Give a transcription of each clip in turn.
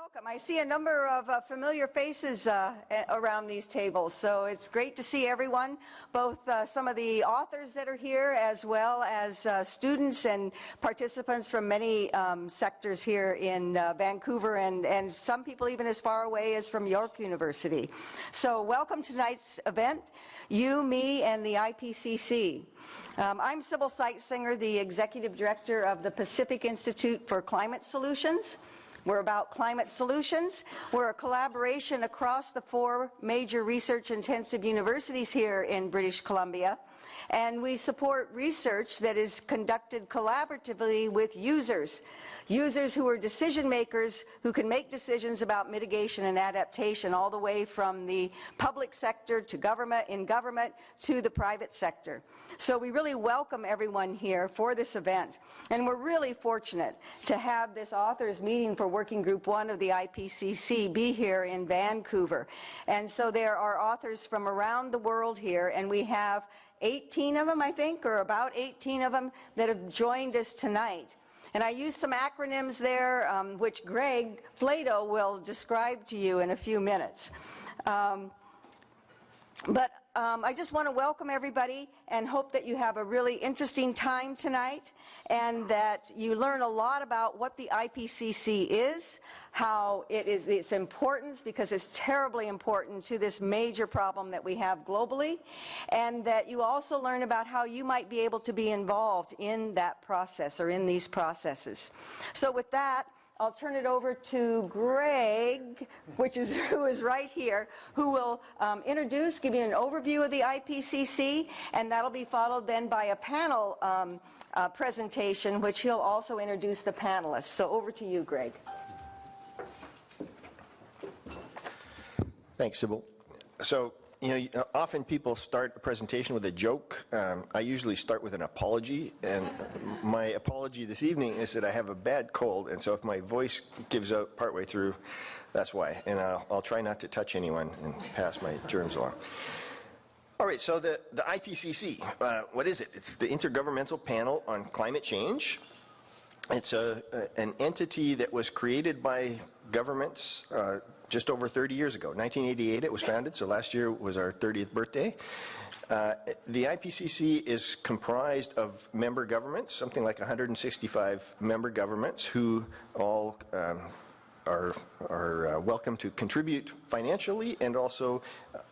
Welcome. I see a number of familiar faces around these tables, so it's great to see everyone, both some of the authors that are here as well as students and participants from many sectors here in Vancouver and some people even as far away as from York University. So welcome to tonight's event, you, me, and the IPCC. I'm Sybil Seitsinger, the Executive Director of the Pacific Institute for Climate Solutions. We're about climate solutions. We're a collaboration across the 4 major research-intensive universities here in British Columbia, and we support research that is conducted collaboratively with users who are decision makers who can make decisions about mitigation and adaptation all the way from the public sector to government to the private sector. So we really welcome everyone here for this event, and we're really fortunate to have this authors meeting for Working Group 1 of the IPCC be here in Vancouver. And so there are authors from around the world here, and we have 18 of them, I think, or about 18 of them that have joined us tonight. And I used some acronyms there, which Greg Flato will describe to you in a few minutes. I just want to welcome everybody and hope that you have a really interesting time tonight and that you learn a lot about what the IPCC is, how it is, its importance, because it's terribly important to this major problem that we have globally, and that you also learn about how you might be able to be involved in that process or in these processes. So with that, I'll turn it over to Greg, who is right here, who will give you an overview of the IPCC, and that'll be followed then by a panel presentation, which he'll also introduce the panelists. So over to you, Greg. Thanks, Sybil. So, often people start a presentation with a joke. I usually start with an apology, and my apology this evening is that I have a bad cold, and so if my voice gives out partway through, that's why. And I'll try not to touch anyone and pass my germs along. All right, so the IPCC, what is it? It's the Intergovernmental Panel on Climate Change. It's an entity that was created by governments just over 30 years ago. 1988 it was founded, so last year was our 30th birthday. The IPCC is comprised of member governments, something like 165 member governments who all are welcome to contribute financially and also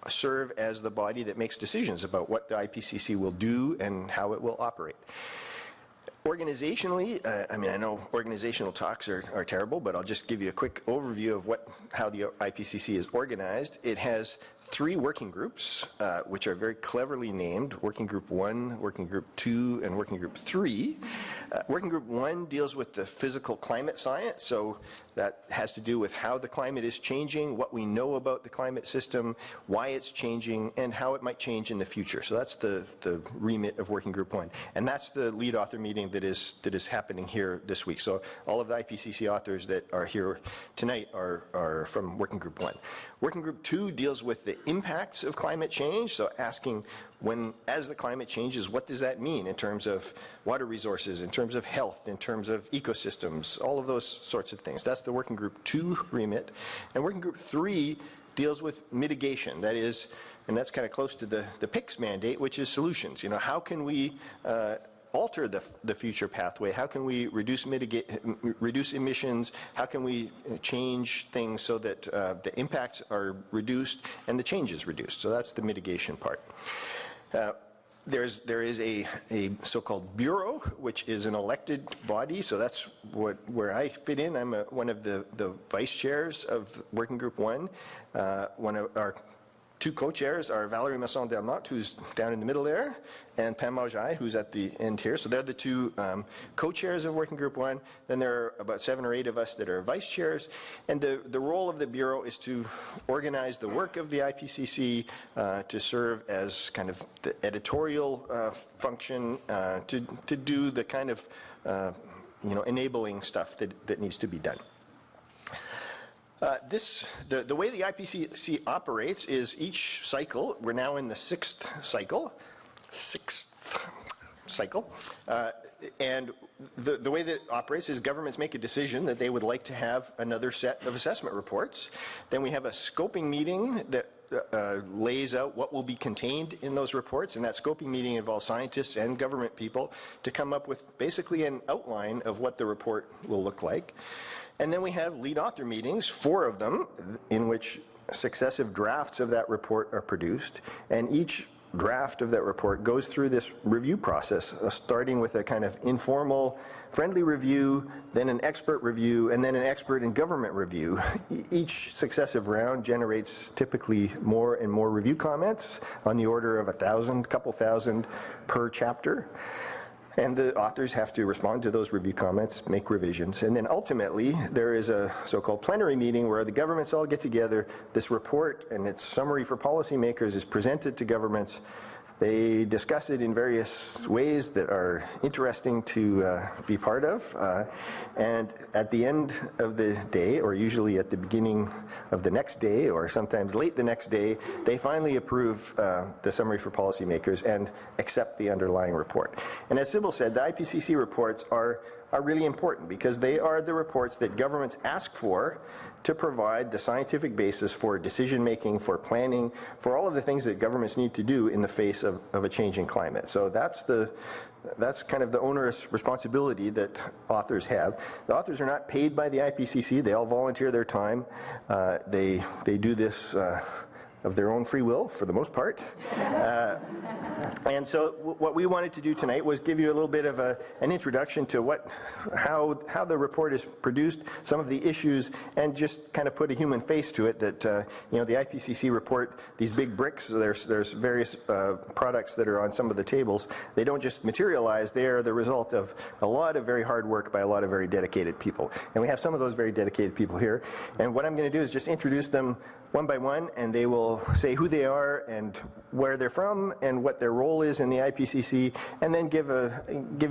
serve as the body that makes decisions about what the IPCC will do and how it will operate. Organizationally, I know organizational talks are terrible, but I'll just give you a quick overview of how the IPCC is organized. It has 3 working groups, which are very cleverly named: Working Group 1, Working Group 2, and Working Group 3. Working Group 1 deals with the physical climate science, so that has to do with how the climate is changing, what we know about the climate system, why it's changing, and how it might change in the future. So that's the remit of Working Group 1. And that's the lead author meeting that is happening here this week. So all of the IPCC authors that are here tonight are from Working Group 1. Working Group 2 deals with the impacts of climate change, so asking as the climate changes, what does that mean in terms of water resources, in terms of health, in terms of ecosystems, all of those sorts of things. That's the Working Group 2 remit. And Working Group 3 deals with mitigation, that is, and that's kind of close to the PICS mandate, which is solutions. How can we alter the future pathway? How can we reduce emissions? How can we change things so that the impacts are reduced and the change is reduced? So that's the mitigation part. There is a so-called bureau, which is an elected body. So that's where I fit in. I'm one of the vice chairs of Working Group 1. One of our 2 co-chairs are Valérie Masson Delmotte, who's down in the middle there, and Panmoa Zhai, who's at the end here. So they're the 2 co-chairs of Working Group 1. Then there are about 7 or 8 of us that are vice chairs. And the role of the Bureau is to organize the work of the IPCC, to serve as kind of the editorial function, to do the kind of enabling stuff that needs to be done. The way the IPCC operates is each cycle, we're now in the 6th cycle, cycle. And the way that it operates is governments make a decision that they would like to have another set of assessment reports. Then we have a scoping meeting that lays out what will be contained in those reports, and that scoping meeting involves scientists and government people to come up with basically an outline of what the report will look like. And then we have lead author meetings, 4 of them, in which successive drafts of that report are produced, and each draft of that report goes through this review process, starting with a kind of informal, friendly review, then an expert review, and then an expert in government review. Each successive round generates typically more and more review comments on the order of 1,000, couple thousand per chapter. And the authors have to respond to those review comments, make revisions, and then ultimately there is a so-called plenary meeting where the governments all get together. This report and its summary for policymakers is presented to governments. They discuss it in various ways that are interesting to be part of. And at the end of the day, or usually at the beginning of the next day, or sometimes late the next day, they finally approve the summary for policymakers and accept the underlying report. And as Sybil said, the IPCC reports are really important because they are the reports that governments ask for to provide the scientific basis for decision-making, for planning, for all of the things that governments need to do in the face of a changing climate. So that's kind of the onerous responsibility that authors have. The authors are not paid by the IPCC. They all volunteer their time. They do this of their own free will, for the most part. And so what we wanted to do tonight was give you a little bit of an introduction to how the report is produced, some of the issues, and just kind of put a human face to it that, the IPCC report, these big bricks, there's various products that are on some of the tables. They don't just materialize, they are the result of a lot of very hard work by a lot of very dedicated people. And we have some of those very dedicated people here. And what I'm going to do is just introduce them one by one, and they will say who they are and where they're from and what their role is in the IPCC, and then give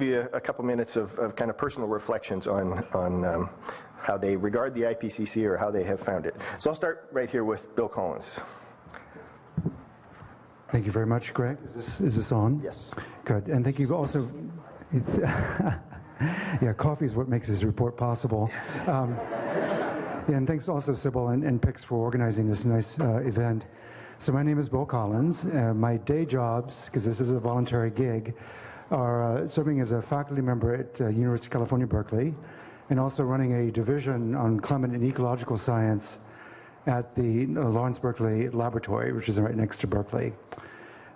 you a couple minutes of kind of personal reflections on how they regard the IPCC or how they have found it. So I'll start right here with Bill Collins. Thank you very much, Greg. Is this on? Yes. Good. And thank you also. Yeah, coffee is what makes this report possible. And thanks also, Sybil and PICS, for organizing this nice event. So my name is Bill Collins. My day jobs, because this is a voluntary gig, are serving as a faculty member at University of California, Berkeley, and also running a division on climate and ecological science at the Lawrence Berkeley Laboratory, which is right next to Berkeley.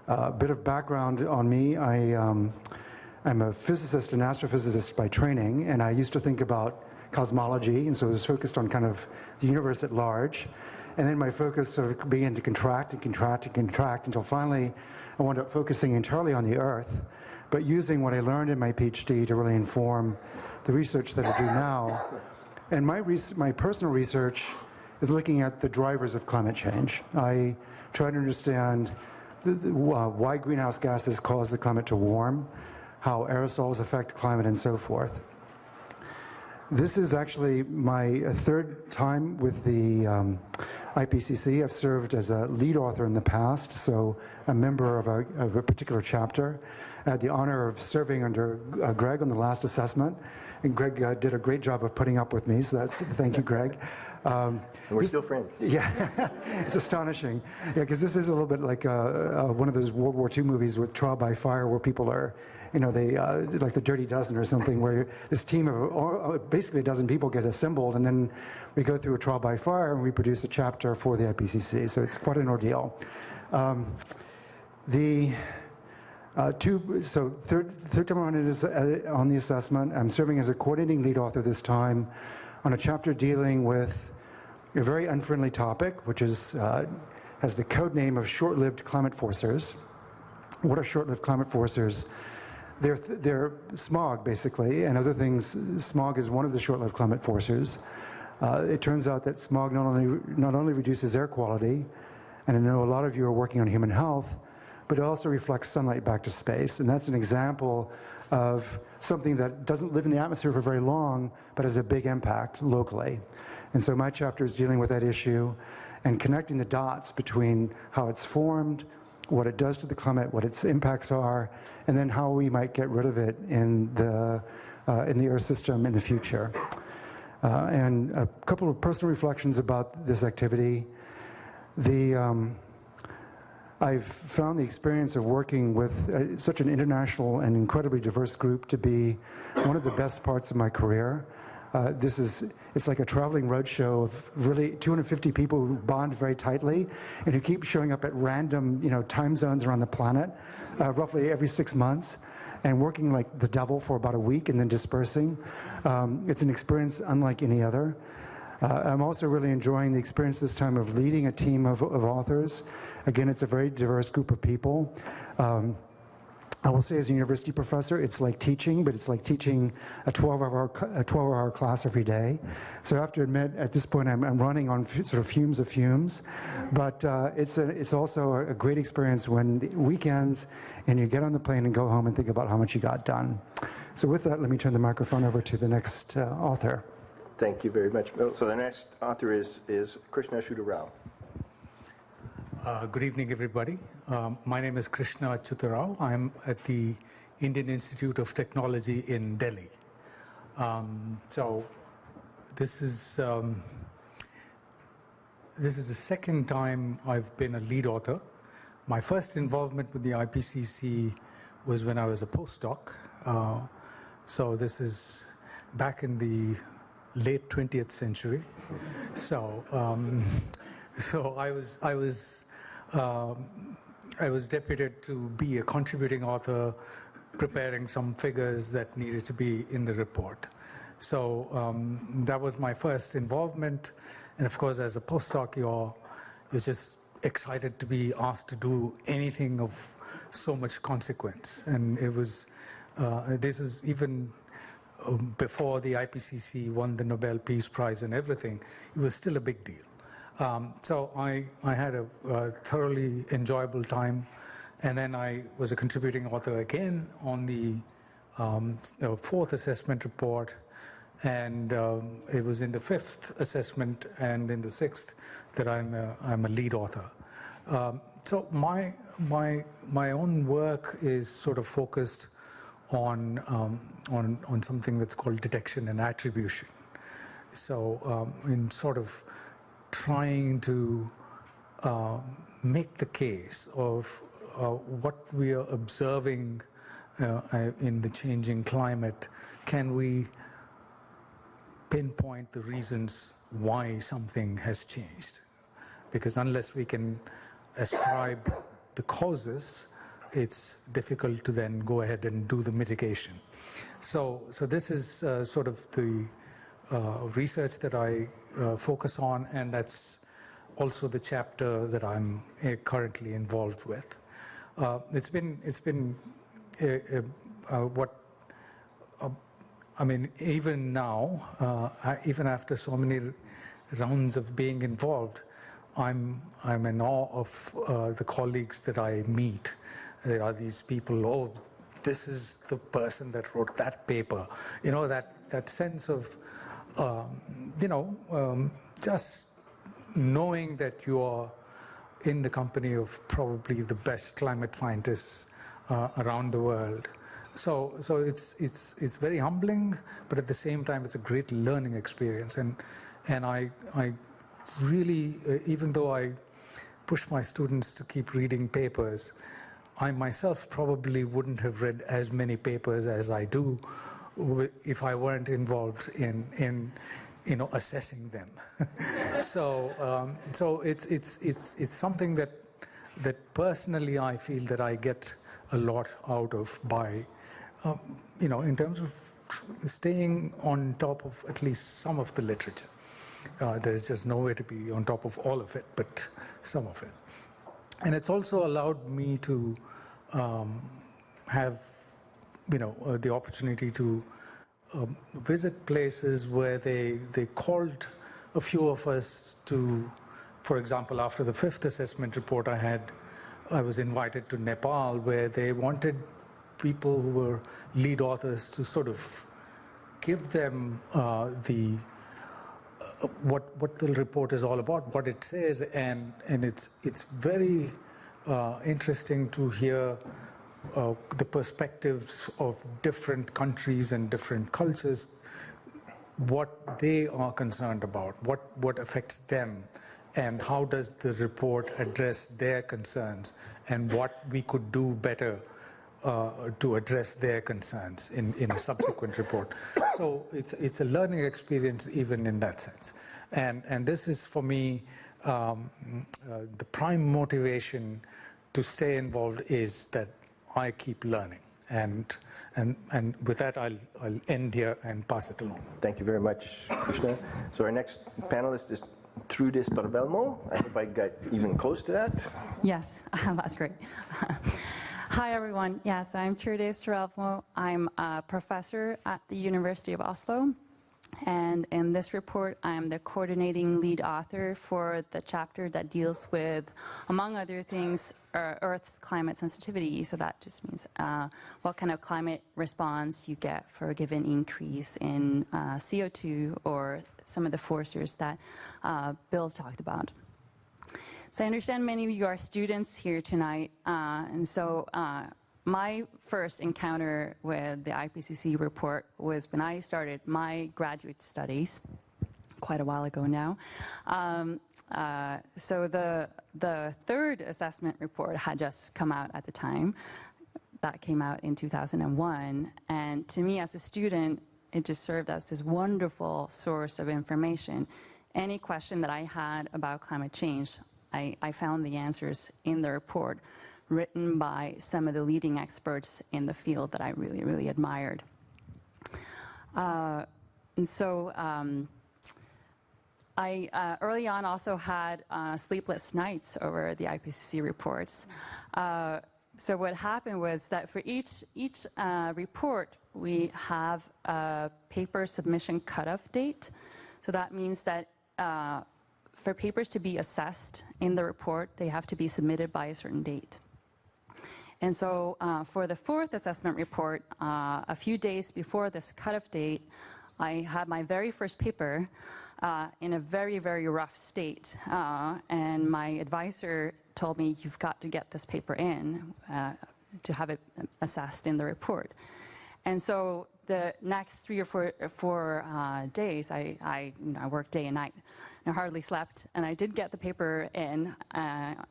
A bit of background on me. I'm a physicist and astrophysicist by training, and I used to think about cosmology, and so I was focused on kind of the universe at large. And then my focus sort of began to contract and contract and contract until finally I wound up focusing entirely on the Earth, but using what I learned in my PhD to really inform the research that I do now. And my personal research is looking at the drivers of climate change. I try to understand why greenhouse gases cause the climate to warm, how aerosols affect climate, and so forth. This is actually my third time with the IPCC. I've served as a lead author in the past, so a member of a particular chapter. I had the honor of serving under Greg on the last assessment, and Greg did a great job of putting up with me, so thank you, Greg. And we're still friends. Yeah, it's astonishing. Yeah, because this is a little bit like one of those World War II movies with Trial by Fire, where people are, they like the Dirty Dozen or something, where this team of basically a dozen people get assembled, and then we go through a trial by fire and we produce a chapter for the IPCC. So it's quite an ordeal. Third time on the assessment. I'm serving as a coordinating lead author this time on a chapter dealing with a very unfriendly topic, which has the code name of short-lived climate forcers. What are short-lived climate forcers? They're smog, basically, and other things. Smog is one of the short-lived climate forcers. It turns out that smog not only reduces air quality, and I know a lot of you are working on human health, but it also reflects sunlight back to space, and that's an example of something that doesn't live in the atmosphere for very long, but has a big impact locally. And so my chapter is dealing with that issue and connecting the dots between how it's formed, what it does to the climate, what its impacts are, and then how we might get rid of it in the Earth system in the future. And a couple of personal reflections about this activity. I've found the experience of working with such an international and incredibly diverse group to be one of the best parts of my career. It's like a traveling roadshow of really 250 people who bond very tightly and who keep showing up at random, time zones around the planet, roughly every 6 months, and working like the devil for about a week and then dispersing. It's an experience unlike any other. I'm also really enjoying the experience this time of leading a team of authors. Again, it's a very diverse group of people. I will say as a university professor, it's like teaching, but it's like teaching a 12-hour class every day. So I have to admit, at this point, I'm running on sort of fumes of fumes. But it's also a great experience when the weekends and you get on the plane and go home and think about how much you got done. So with that, let me turn the microphone over to the next author. Thank you very much. So the next author is Krishna AchutaRao. Good evening, everybody. My name is Krishna AchutaRao. I'm at the Indian Institute of Technology in Delhi. So this is the second time I've been a lead author. My first involvement with the IPCC was when I was a postdoc. So this is back in the late 20th century. So I was deputed to be a contributing author, preparing some figures that needed to be in the report. So that was my first involvement. And of course, as a postdoc, you're just excited to be asked to do anything of so much consequence. And it was, this is even before the IPCC won the Nobel Peace Prize and everything, it was still a big deal. So I had a thoroughly enjoyable time, and then I was a contributing author again on the fourth assessment report, and it was in the fifth assessment and in the sixth that I'm a lead author. So my own work is sort of focused on something that's called detection and attribution. So in sort of trying to make the case of what we are observing in the changing climate, can we pinpoint the reasons why something has changed? Because unless we can ascribe the causes, it's difficult to then go ahead and do the mitigation. So this is sort of the research that I focus on, and that's also the chapter that I'm currently involved with. It's been I mean, even now, even after so many rounds of being involved, I'm in awe of the colleagues that I meet. There are these people, oh, this is the person that wrote that paper. You know, that sense of, just knowing that you are in the company of probably the best climate scientists around the world. So it's very humbling, but at the same time, it's a great learning experience. And I really, even though I push my students to keep reading papers, I myself probably wouldn't have read as many papers as I do if I weren't involved in assessing them. So it's something that personally I feel that I get a lot out of by in terms of staying on top of at least some of the literature. There's just no way to be on top of all of it, but some of it. And it's also allowed me to have, the opportunity to visit places where they called a few of us to, for example, after the fifth assessment report I was invited to Nepal, where they wanted people who were lead authors to sort of give them what the report is all about, what it says, and it's very interesting to hear the perspectives of different countries and different cultures, what they are concerned about, what affects them, and how does the report address their concerns, and what we could do better to address their concerns in a subsequent report. So it's a learning experience even in that sense. And this is, for me, the prime motivation to stay involved is that I keep learning. And with that, I'll end here and pass it along. Thank you very much, Krishna. So our next panelist is Trude Storelvmo. I hope I got even close to that. Yes, that's great. Hi, everyone. Yes, I'm Trude Storelvmo. I'm a professor at the University of Oslo. And in this report, I'm the coordinating lead author for the chapter that deals with, among other things, Earth's climate sensitivity. So that just means what kind of climate response you get for a given increase in CO2 or some of the forcers that Bill talked about. So I understand many of you are students here tonight, and so my first encounter with the IPCC report was when I started my graduate studies, quite a while ago now. So the third assessment report had just come out at the time. That came out in 2001, and to me as a student, it just served as this wonderful source of information. Any question that I had about climate change, I found the answers in the report, written by some of the leading experts in the field that I really, really admired. And so I early on also had sleepless nights over the IPCC reports. So what happened was that for each report, we have a paper submission cutoff date. So that means that for papers to be assessed in the report, they have to be submitted by a certain date. And so for the fourth assessment report, a few days before this cutoff date, I had my very first paper in a very, very rough state. And my advisor told me, you've got to get this paper in to have it assessed in the report. And so the next 3 or 4 days, I worked day and night. I hardly slept, and I did get the paper in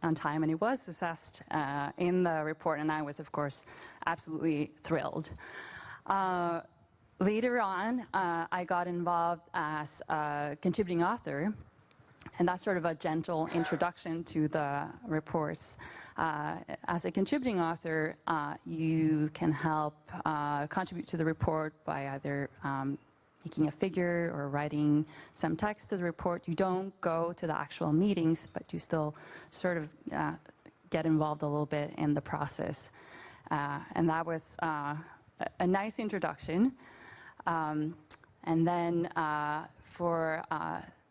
on time, and it was assessed in the report, and I was, of course, absolutely thrilled. Later on, I got involved as a contributing author, and that's sort of a gentle introduction to the reports. As a contributing author, you can help contribute to the report by either making a figure or writing some text to the report. You don't go to the actual meetings, but you still sort of get involved a little bit in the process. And that was a nice introduction. And then for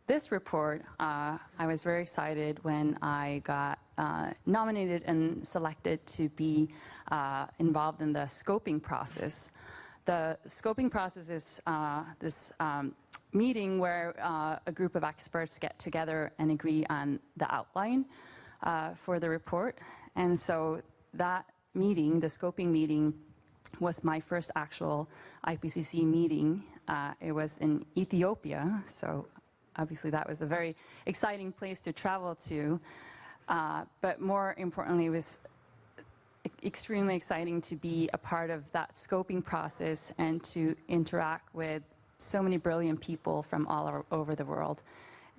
this report, I was very excited when I got nominated and selected to be involved in the scoping process. The scoping process is this meeting where a group of experts get together and agree on the outline for the report. And so that meeting, the scoping meeting, was my first actual IPCC meeting. It was in Ethiopia, so obviously that was a very exciting place to travel to. But more importantly, it was extremely exciting to be a part of that scoping process and to interact with so many brilliant people from all over the world.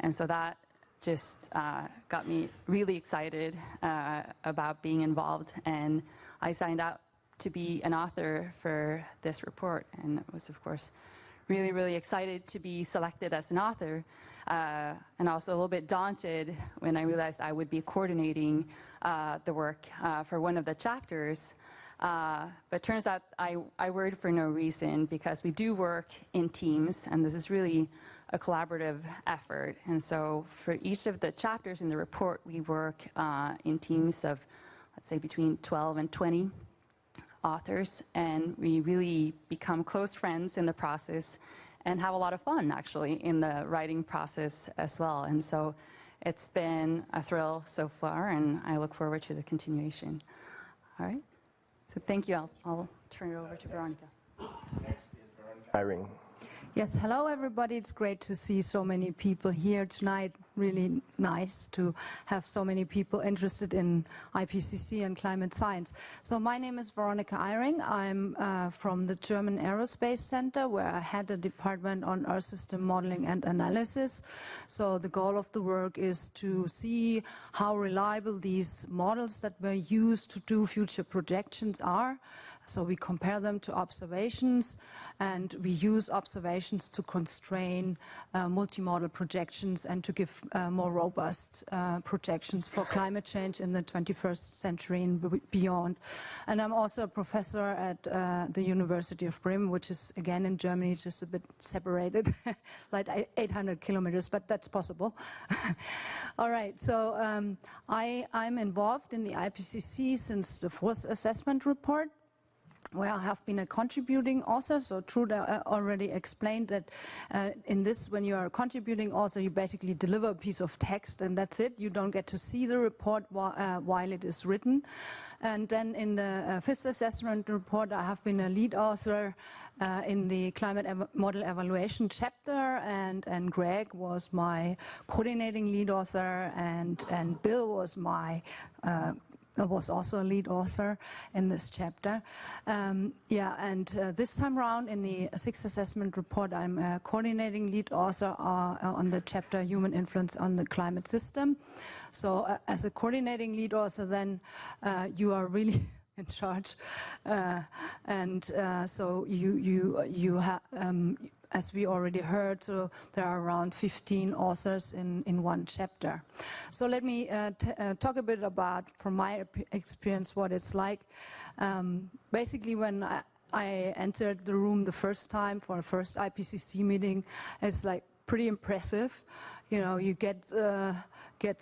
And so that just got me really excited about being involved. And I signed out to be an author for this report, and was, of course, really, really excited to be selected as an author, and also a little bit daunted when I realized I would be coordinating the work for one of the chapters. But turns out I worried for no reason, because we do work in teams, and this is really a collaborative effort. And so for each of the chapters in the report, we work in teams of, let's say, between 12 and 20 authors, and we really become close friends in the process and have a lot of fun, actually, in the writing process as well. And so It's been a thrill so far, and I look forward to the continuation. All right. So thank you. I'll turn it over to Veronika. Next is Veronika Eyring. Yes, hello everybody. It's great to see so many people here tonight. Really nice to have so many people interested in IPCC and climate science. So my name is Veronika Eyring. I'm from the German Aerospace Center, where I had a department on Earth system modeling and analysis. So the goal of the work is to see how reliable these models that were used to do future projections are. So we compare them to observations, and we use observations to constrain multimodal projections and to give more robust projections for climate change in the 21st century and beyond. And I'm also a professor at the University of Bremen, which is, again, in Germany, just a bit separated, like 800 kilometers, but that's possible. All right, so I'm involved in the IPCC since the fourth assessment report, where I have been a contributing author. So Trude already explained that in this, when you are a contributing author, you basically deliver a piece of text and that's it. You don't get to see the report while it is written. And then in the fifth assessment report, I have been a lead author in the climate model evaluation chapter, and Greg was my coordinating lead author, and Bill was my was also a lead author in this chapter. This time around in the sixth assessment report, I'm a coordinating lead author on the chapter Human Influence on the Climate System. So as a coordinating lead author, then you are really in charge. So you have, as we already heard, so there are around 15 authors in one chapter. So let me talk a bit about, from my experience, what it's like. Basically, when I entered the room the first time for the first IPCC meeting, it's like pretty impressive. You know, you get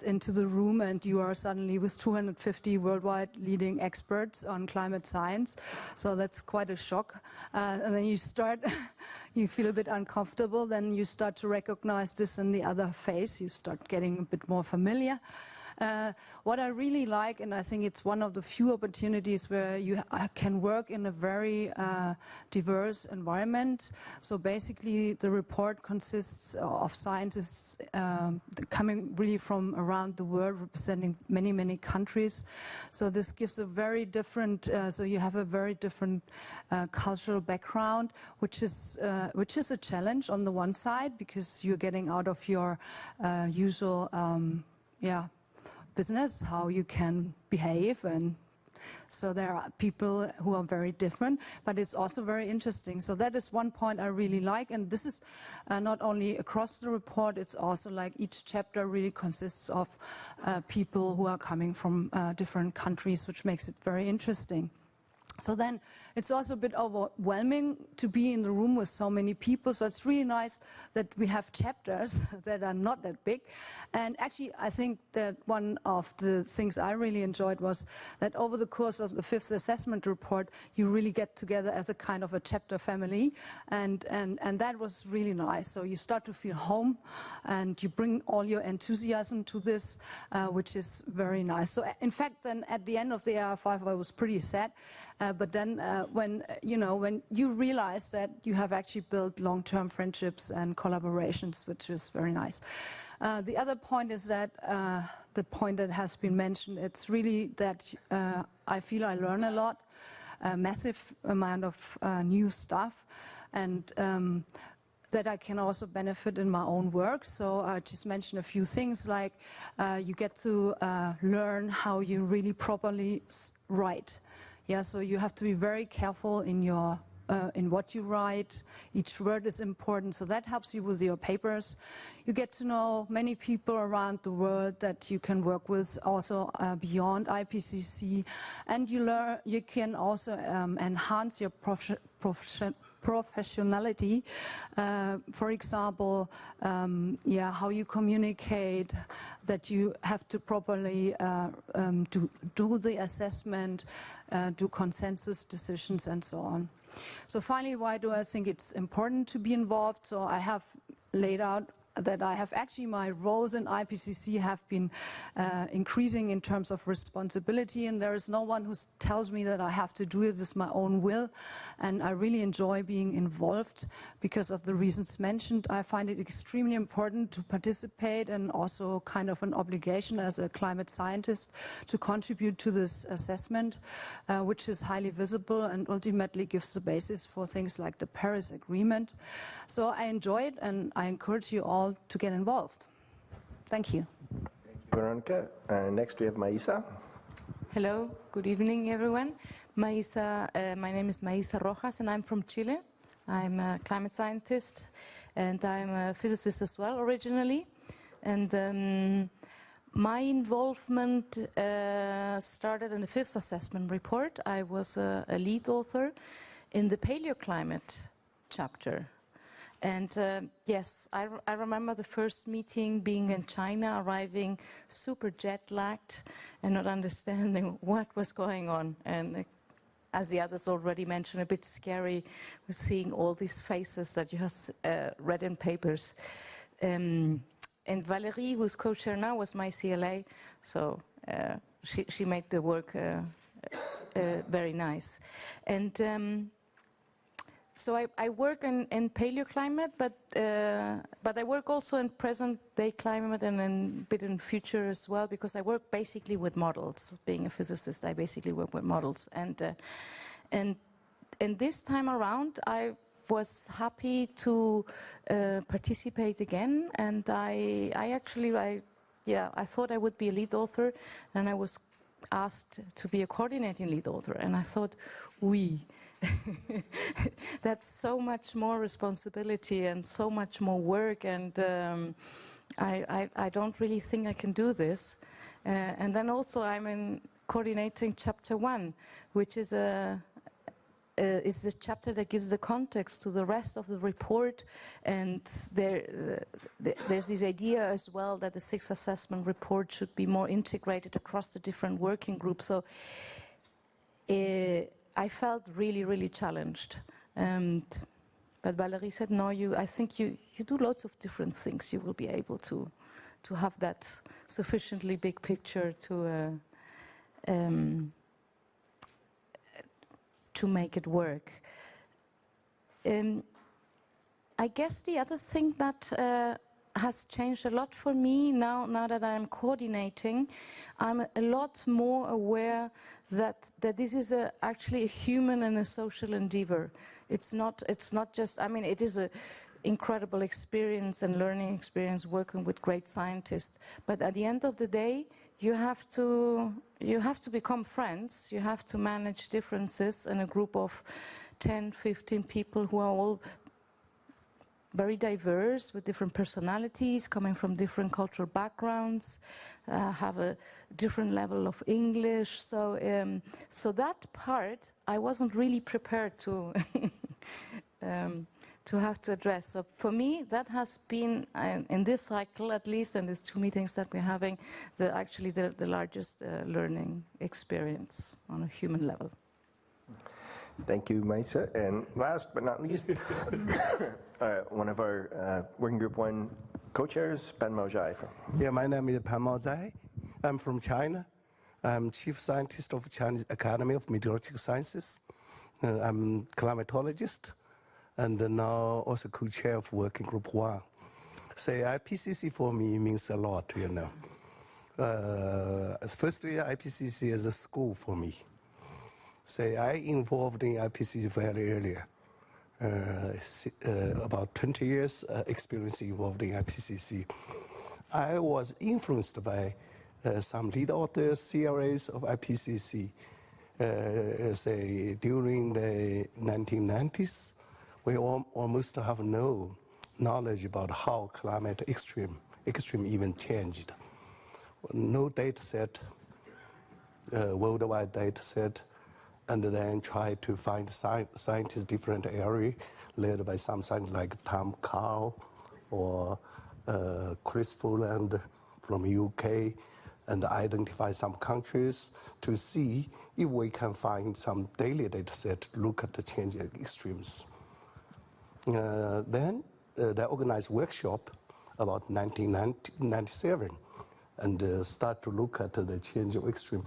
into the room and you are suddenly with 250 worldwide leading experts on climate science. So that's quite a shock. And then you start, you feel a bit uncomfortable, then you start to recognize this in the other face. You start getting a bit more familiar. What I really like, and I think it's one of the few opportunities where you can work in a very diverse environment. So basically the report consists of scientists coming really from around the world, representing many, many countries. So this gives a very different, so you have a very different cultural background, which is a challenge on the one side, because you're getting out of your usual, business, how you can behave, and so there are people who are very different, but it's also very interesting. So that is one point I really like, and this is not only across the report, it's also like each chapter really consists of people who are coming from different countries, which makes it very interesting. So then it's also a bit overwhelming to be in the room with so many people. So it's really nice that we have chapters that are not that big. And actually, I think that one of the things I really enjoyed was that over the course of the fifth assessment report, you really get together as a kind of a chapter family. And that was really nice. So you start to feel home and you bring all your enthusiasm to this, which is very nice. So in fact, then at the end of the AR5, I was pretty sad. But then when you realize that you have actually built long-term friendships and collaborations, which is very nice. The other point is that the point that has been mentioned, it's really that I feel I learn a lot, a massive amount of new stuff, and that I can also benefit in my own work. So I just mentioned a few things, like you get to learn how you really properly write. Yeah, so you have to be very careful in your in what you write. Each word is important, so that helps you with your papers. You get to know many people around the world that you can work with, also beyond IPCC, and you can also enhance your professionality. For example, how you communicate, that you have to properly do the assessment, do consensus decisions, and so on. So finally, why do I think it's important to be involved? So I have laid out that I have actually, my roles in IPCC have been increasing in terms of responsibility, and there is no one who tells me that I have to do it. This is my own will, and I really enjoy being involved because of the reasons mentioned. I find it extremely important to participate, and also kind of an obligation as a climate scientist to contribute to this assessment, which is highly visible and ultimately gives the basis for things like the Paris Agreement. So I enjoy it, and I encourage you all to get involved. Thank you. Thank you, Veronika. Next we have Maisa. Hello, good evening, everyone. My name is Maisa Rojas, and I'm from Chile. I'm a climate scientist, and I'm a physicist as well, originally. And my involvement started in the fifth assessment report. I was a lead author in the paleoclimate chapter. And yes, I remember the first meeting being in China, arriving super jet-lagged and not understanding what was going on. And as the others already mentioned, a bit scary with seeing all these faces that you have read in papers. And Valérie, who's co-chair now, was my CLA, so she made the work very nice. And so I work in paleoclimate, but I work also in present-day climate and a bit in future as well, because I work basically with models. Being a physicist, I basically work with models. And this time around, I was happy to participate again, and I thought I would be a lead author, and I was asked to be a coordinating lead author, and I thought, that's so much more responsibility and so much more work, and I don't really think I can do this. And then also I'm in coordinating chapter 1, which is the chapter that gives the context to the rest of the report, and there's this idea as well that the sixth assessment report should be more integrated across the different working groups. So I felt really, really challenged. But Valérie said, no, I think you do lots of different things. You will be able to have that sufficiently big picture to make it work. I guess the other thing that has changed a lot for me now that I'm coordinating, I'm a lot more aware that this is actually a human and a social endeavor. It's not just, I mean, it is an incredible experience and learning experience working with great scientists, but at the end of the day, you have to become friends, you have to manage differences in a group of 10, 15 people who are all very diverse, with different personalities, coming from different cultural backgrounds, have a different level of English. So that part I wasn't really prepared to have to address. So for me, that has been, in this cycle at least, and these 2 meetings that we're having, actually the largest learning experience on a human level. Thank you, Maisa. And last but not least, one of our Working Group 1 co-chairs, Panmoa Zhai. Yeah, my name is Panmoa Zhai. I'm from China. I'm Chief Scientist of Chinese Academy of Meteorological Sciences. I'm a climatologist, and now also co-chair of Working Group 1. Say, IPCC for me means a lot, you know. Firstly, IPCC is a school for me. Say, I involved in IPCC very earlier. About 20 years experience involved in IPCC. I was influenced by some lead authors, CRAs of IPCC. Say, during the 1990s, we almost have no knowledge about how climate extreme event changed. No data set, worldwide data set, and then try to find scientists different area, led by some scientists like Tom Carr or Chris Fulland from UK, and identify some countries to see if we can find some daily data set to look at the changing extremes. Then they organized workshop about 1997, and start to look at the change of extreme.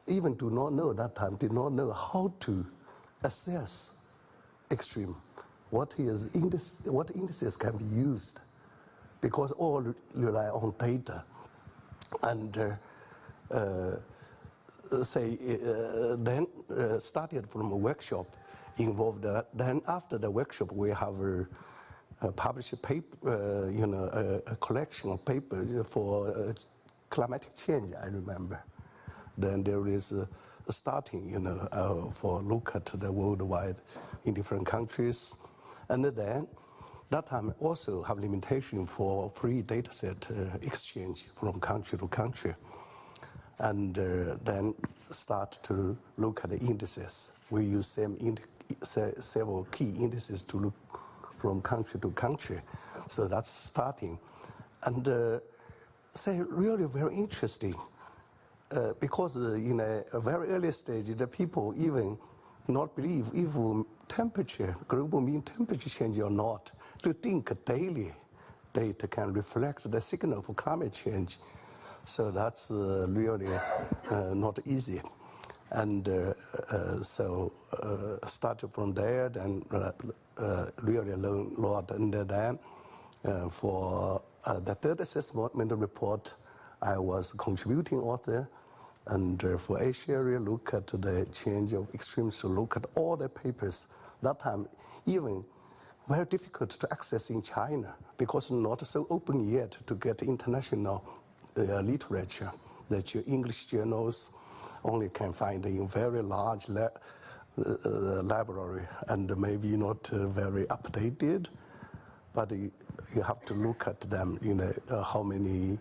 Even do not know that time, did not know how to assess extreme. What indices can be used, because all rely on data. And then started from a workshop involved. Then after the workshop, we have published a paper, a collection of papers for climatic change, I remember. Then there is a starting, for look at the worldwide in different countries. And then that time also have limitation for free data set exchange from country to country. And then start to look at the indices. We use several key indices to look from country to country. So that's starting. And really very interesting, because in a very early stage, the people even not believe if temperature, global mean temperature change or not, to think daily data can reflect the signal for climate change. So that's really not easy. And so started from there, then really learned a lot. And then for the third assessment report, I was contributing author. And for Asia area, look at the change of extremes, to look at all the papers. That time, even very difficult to access in China, because not so open yet to get international literature. That your English journals only can find in very large library, and maybe not very updated, but you have to look at them, how many,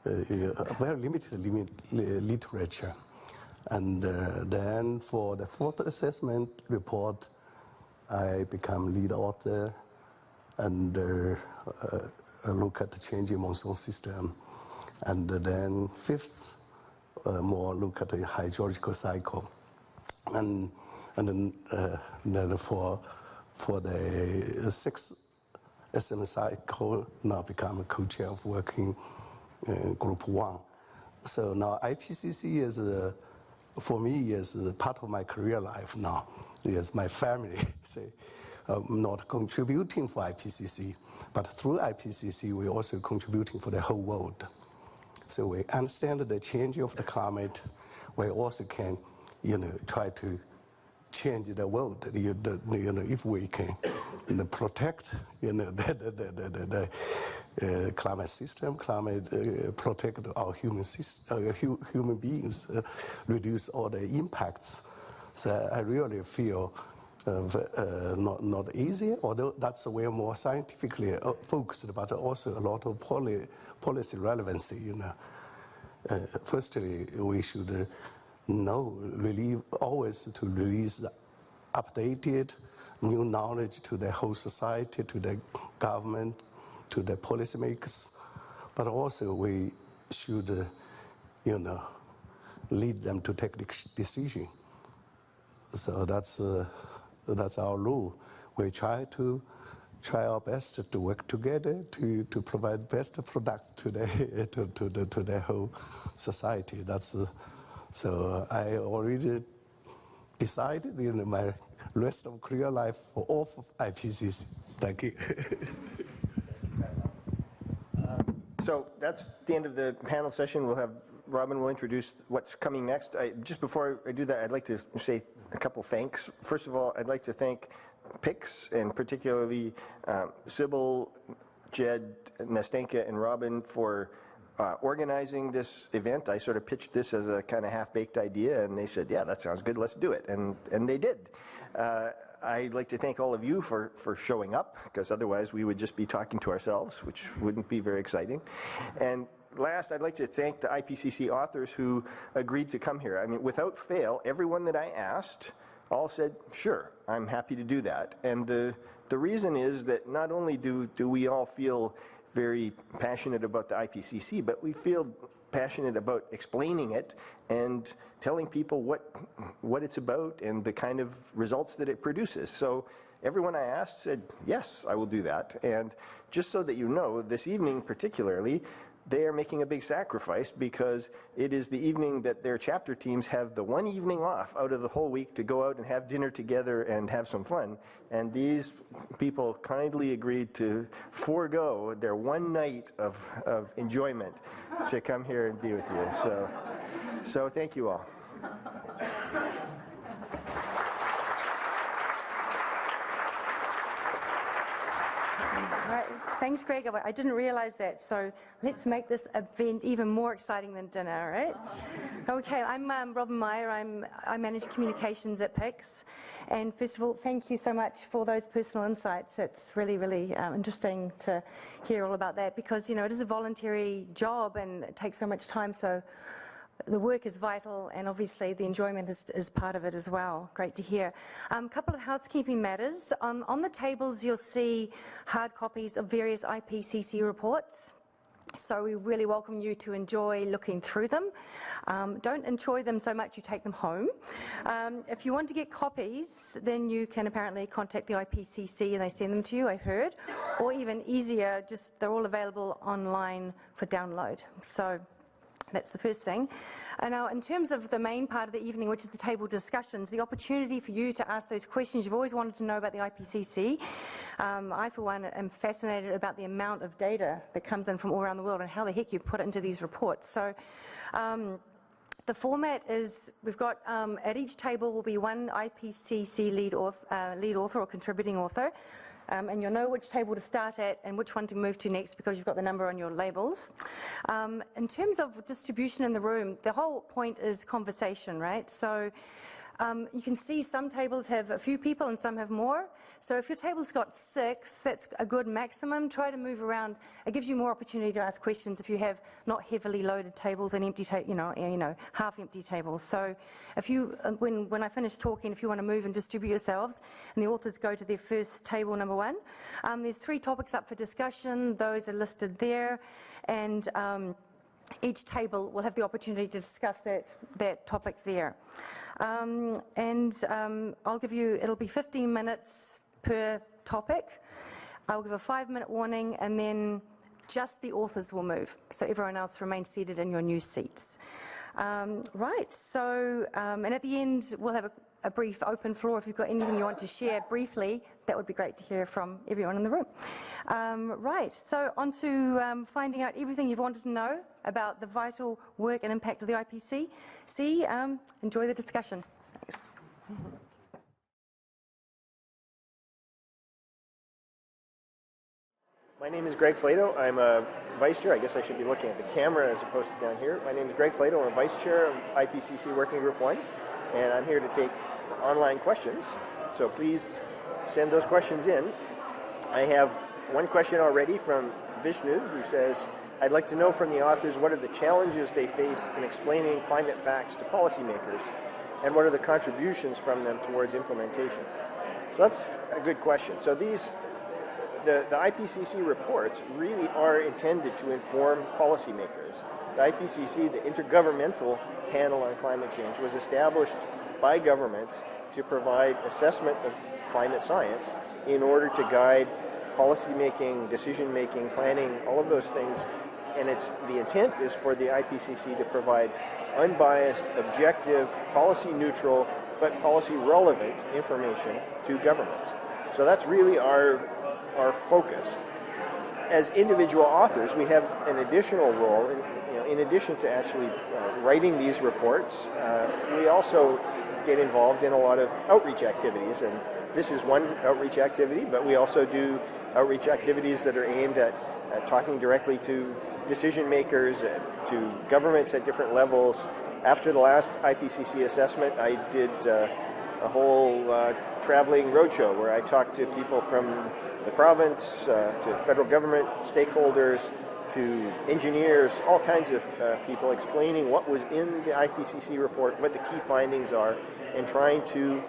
very limited literature. And then for the fourth assessment report, I become lead author and look at the changing monsoon system. And then fifth, more look at the hydrological cycle. And then for the sixth SM cycle, now become a co-chair of working group 1. So now IPCC is, for me, is part of my career life now. It's my family. Say, I'm not contributing for IPCC, but through IPCC, we're also contributing for the whole world. So we understand the change of the climate. We also can, try to change the world. If we can protect, the climate system, protect our human beings, reduce all the impacts. So I really feel not easy, although that's way more scientifically focused, but also a lot of policy relevancy. Firstly, we should always to release updated new knowledge to the whole society, to the government, to the policymakers, but also we should, lead them to take the decision. So that's our rule. We try our best to work together to provide best product to the whole society. So I already decided in my rest of career life for all of IPCC. Thank you. So that's the end of the panel session. Robin will introduce what's coming next. Just before I do that, I'd like to say a couple thanks. First of all, I'd like to thank PICS, and particularly Sybil, Jed, Nastenka, and Robin for organizing this event. I sort of pitched this as a kind of half-baked idea, and they said, yeah, that sounds good, let's do it, and they did. I'd like to thank all of you for showing up, because otherwise we would just be talking to ourselves, which wouldn't be very exciting. And last, I'd like to thank the IPCC authors who agreed to come here. I mean, without fail, everyone that I asked all said, sure, I'm happy to do that. And the reason is that not only do we all feel very passionate about the IPCC, but we feel passionate about explaining it and telling people what it's about and the kind of results that it produces. So everyone I asked said, yes, I will do that. And just so that you know, this evening particularly, they are making a big sacrifice because it is the evening that their chapter teams have the one evening off out of the whole week to go out and have dinner together and have some fun. And these people kindly agreed to forego their one night of enjoyment to come here and be with you. So thank you all. Right. Thanks, Greg. I didn't realize that, so let's make this event even more exciting than dinner, right? Okay, I'm Robin Meyer. I manage communications at PICS. And first of all, thank you so much for those personal insights. It's really, really interesting to hear all about that because, you know, it is a voluntary job and it takes so much time, so the work is vital, and obviously the enjoyment is part of it as well. Great to hear. A couple of housekeeping matters. On the tables, you'll see hard copies of various IPCC reports. So we really welcome you to enjoy looking through them. Don't enjoy them so much you take them home. If you want to get copies, then you can apparently contact the IPCC and they send them to you, I heard. Or even easier, just they're all available online for download. So that's the first thing. Now, in terms of the main part of the evening, which is the table discussions, the opportunity for you to ask those questions you've always wanted to know about the IPCC. I, for one, am fascinated about the amount of data that comes in from all around the world and how the heck you put it into these reports. So the format is, we've got, at each table will be one IPCC lead author or contributing author. And you'll know which table to start at and which one to move to next because you've got the number on your labels. In terms of distribution in the room, the whole point is conversation, right? So you can see some tables have a few people and some have more. So if your table's got 6, that's a good maximum. Try to move around. It gives you more opportunity to ask questions if you have not heavily loaded tables and empty, half-empty tables. So if you, when I finish talking, if you want to move and distribute yourselves, and the authors go to their first table, number 1. There's 3 topics up for discussion. Those are listed there, and each table will have the opportunity to discuss that topic there. I'll give you, it'll be 15 minutes per topic. I'll give a 5-minute warning, and then just the authors will move. So everyone else remains seated in your new seats. Right, so, and at the end, we'll have a brief open floor. If you've got anything you want to share briefly, that would be great to hear from everyone in the room. Right, so on to finding out everything you've wanted to know about the vital work and impact of the IPCC. Enjoy the discussion. Thanks. My name is Greg Flato. I'm a vice chair. I guess I should be looking at the camera as opposed to down here. My name is Greg Flato. I'm a vice chair of IPCC Working Group 1, and I'm here to take online questions. So please send those questions in. I have one question already from Vishnu, who says, I'd like to know from the authors what are the challenges they face in explaining climate facts to policymakers, and what are the contributions from them towards implementation? So that's a good question. So the IPCC reports really are intended to inform policymakers. The IPCC, the Intergovernmental Panel on Climate Change, was established by governments to provide assessment of climate science in order to guide policymaking, decision-making, planning, all of those things. And the intent is for the IPCC to provide unbiased, objective, policy-neutral, but policy-relevant information to governments. So that's really our focus. As individual authors, we have an additional role in addition to actually writing these reports. We also get involved in a lot of outreach activities, and this is one outreach activity, but we also do outreach activities that are aimed at talking directly to decision makers, to governments at different levels. After the last IPCC assessment, I did a whole traveling roadshow where I talked to people from the province, to federal government stakeholders, to engineers, all kinds of people explaining what was in the IPCC report, what the key findings are, and trying to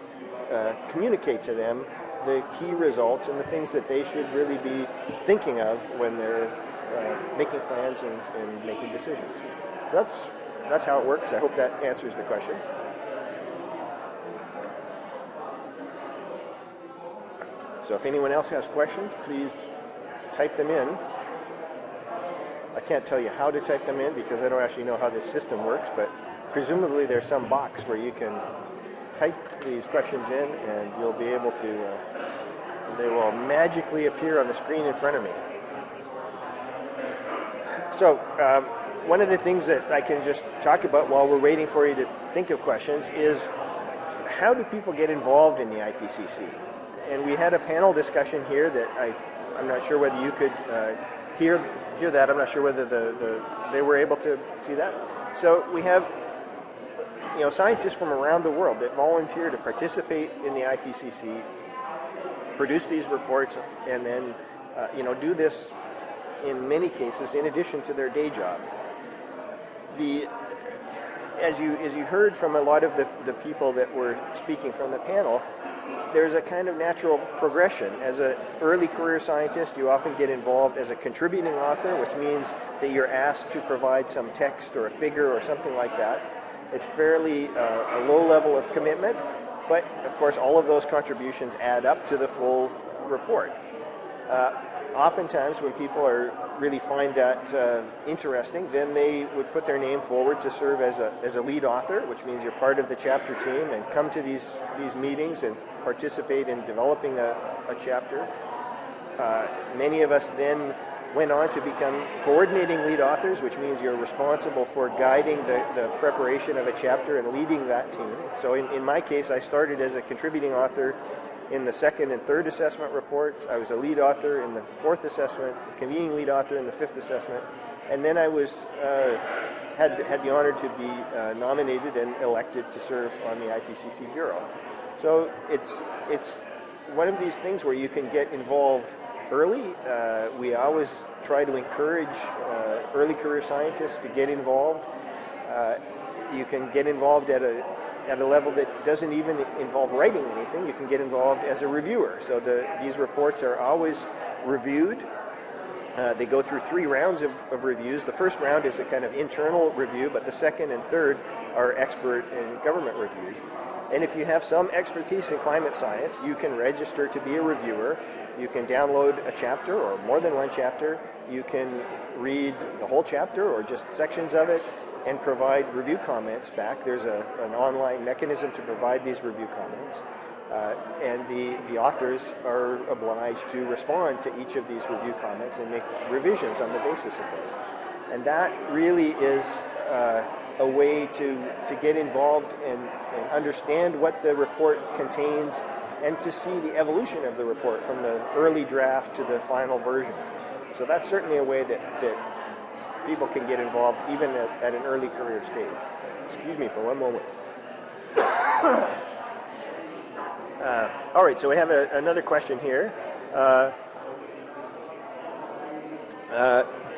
communicate to them the key results and the things that they should really be thinking of when they're making plans and making decisions. So that's how it works. I hope that answers the question. So if anyone else has questions, please type them in. I can't tell you how to type them in because I don't actually know how this system works, but presumably there's some box where you can type these questions in and you'll be able to, they will magically appear on the screen in front of me. So one of the things that I can just talk about while we're waiting for you to think of questions is how do people get involved in the IPCC? And we had a panel discussion here that I'm not sure whether you could hear that. I'm not sure whether they were able to see that. So we have scientists from around the world that volunteer to participate in the IPCC, produce these reports, and then do this in many cases in addition to their day job. As you heard from a lot of the people that were speaking from the panel, there's a kind of natural progression. As an early career scientist, you often get involved as a contributing author, which means that you're asked to provide some text or a figure or something like that. It's fairly a low level of commitment, but of course all of those contributions add up to the full report. Oftentimes when people really find that interesting, then they would put their name forward to serve as a lead author, which means you're part of the chapter team and come to these meetings and participate in developing a chapter. Many of us then went on to become coordinating lead authors, which means you're responsible for guiding the preparation of a chapter and leading that team. So in my case, I started as a contributing author in the second and third assessment reports. I was a lead author in the fourth assessment, convening lead author in the fifth assessment, and then I was had the honor to be nominated and elected to serve on the IPCC Bureau. So it's one of these things where you can get involved early. We always try to encourage early career scientists to get involved. You can get involved at a level that doesn't even involve writing anything. You can get involved as a reviewer. So these reports are always reviewed. They go through 3 rounds of reviews. The first round is a kind of internal review, but the second and third are expert and government reviews. And if you have some expertise in climate science, you can register to be a reviewer. You can download a chapter or more than one chapter. You can read the whole chapter or just sections of it and provide review comments back. There's an online mechanism to provide these review comments. And the authors are obliged to respond to each of these review comments and make revisions on the basis of those. And that really is a way to get involved and understand what the report contains and to see the evolution of the report from the early draft to the final version. So that's certainly a way that people can get involved even at an early career stage. Excuse me for one moment. All right, so we have another question here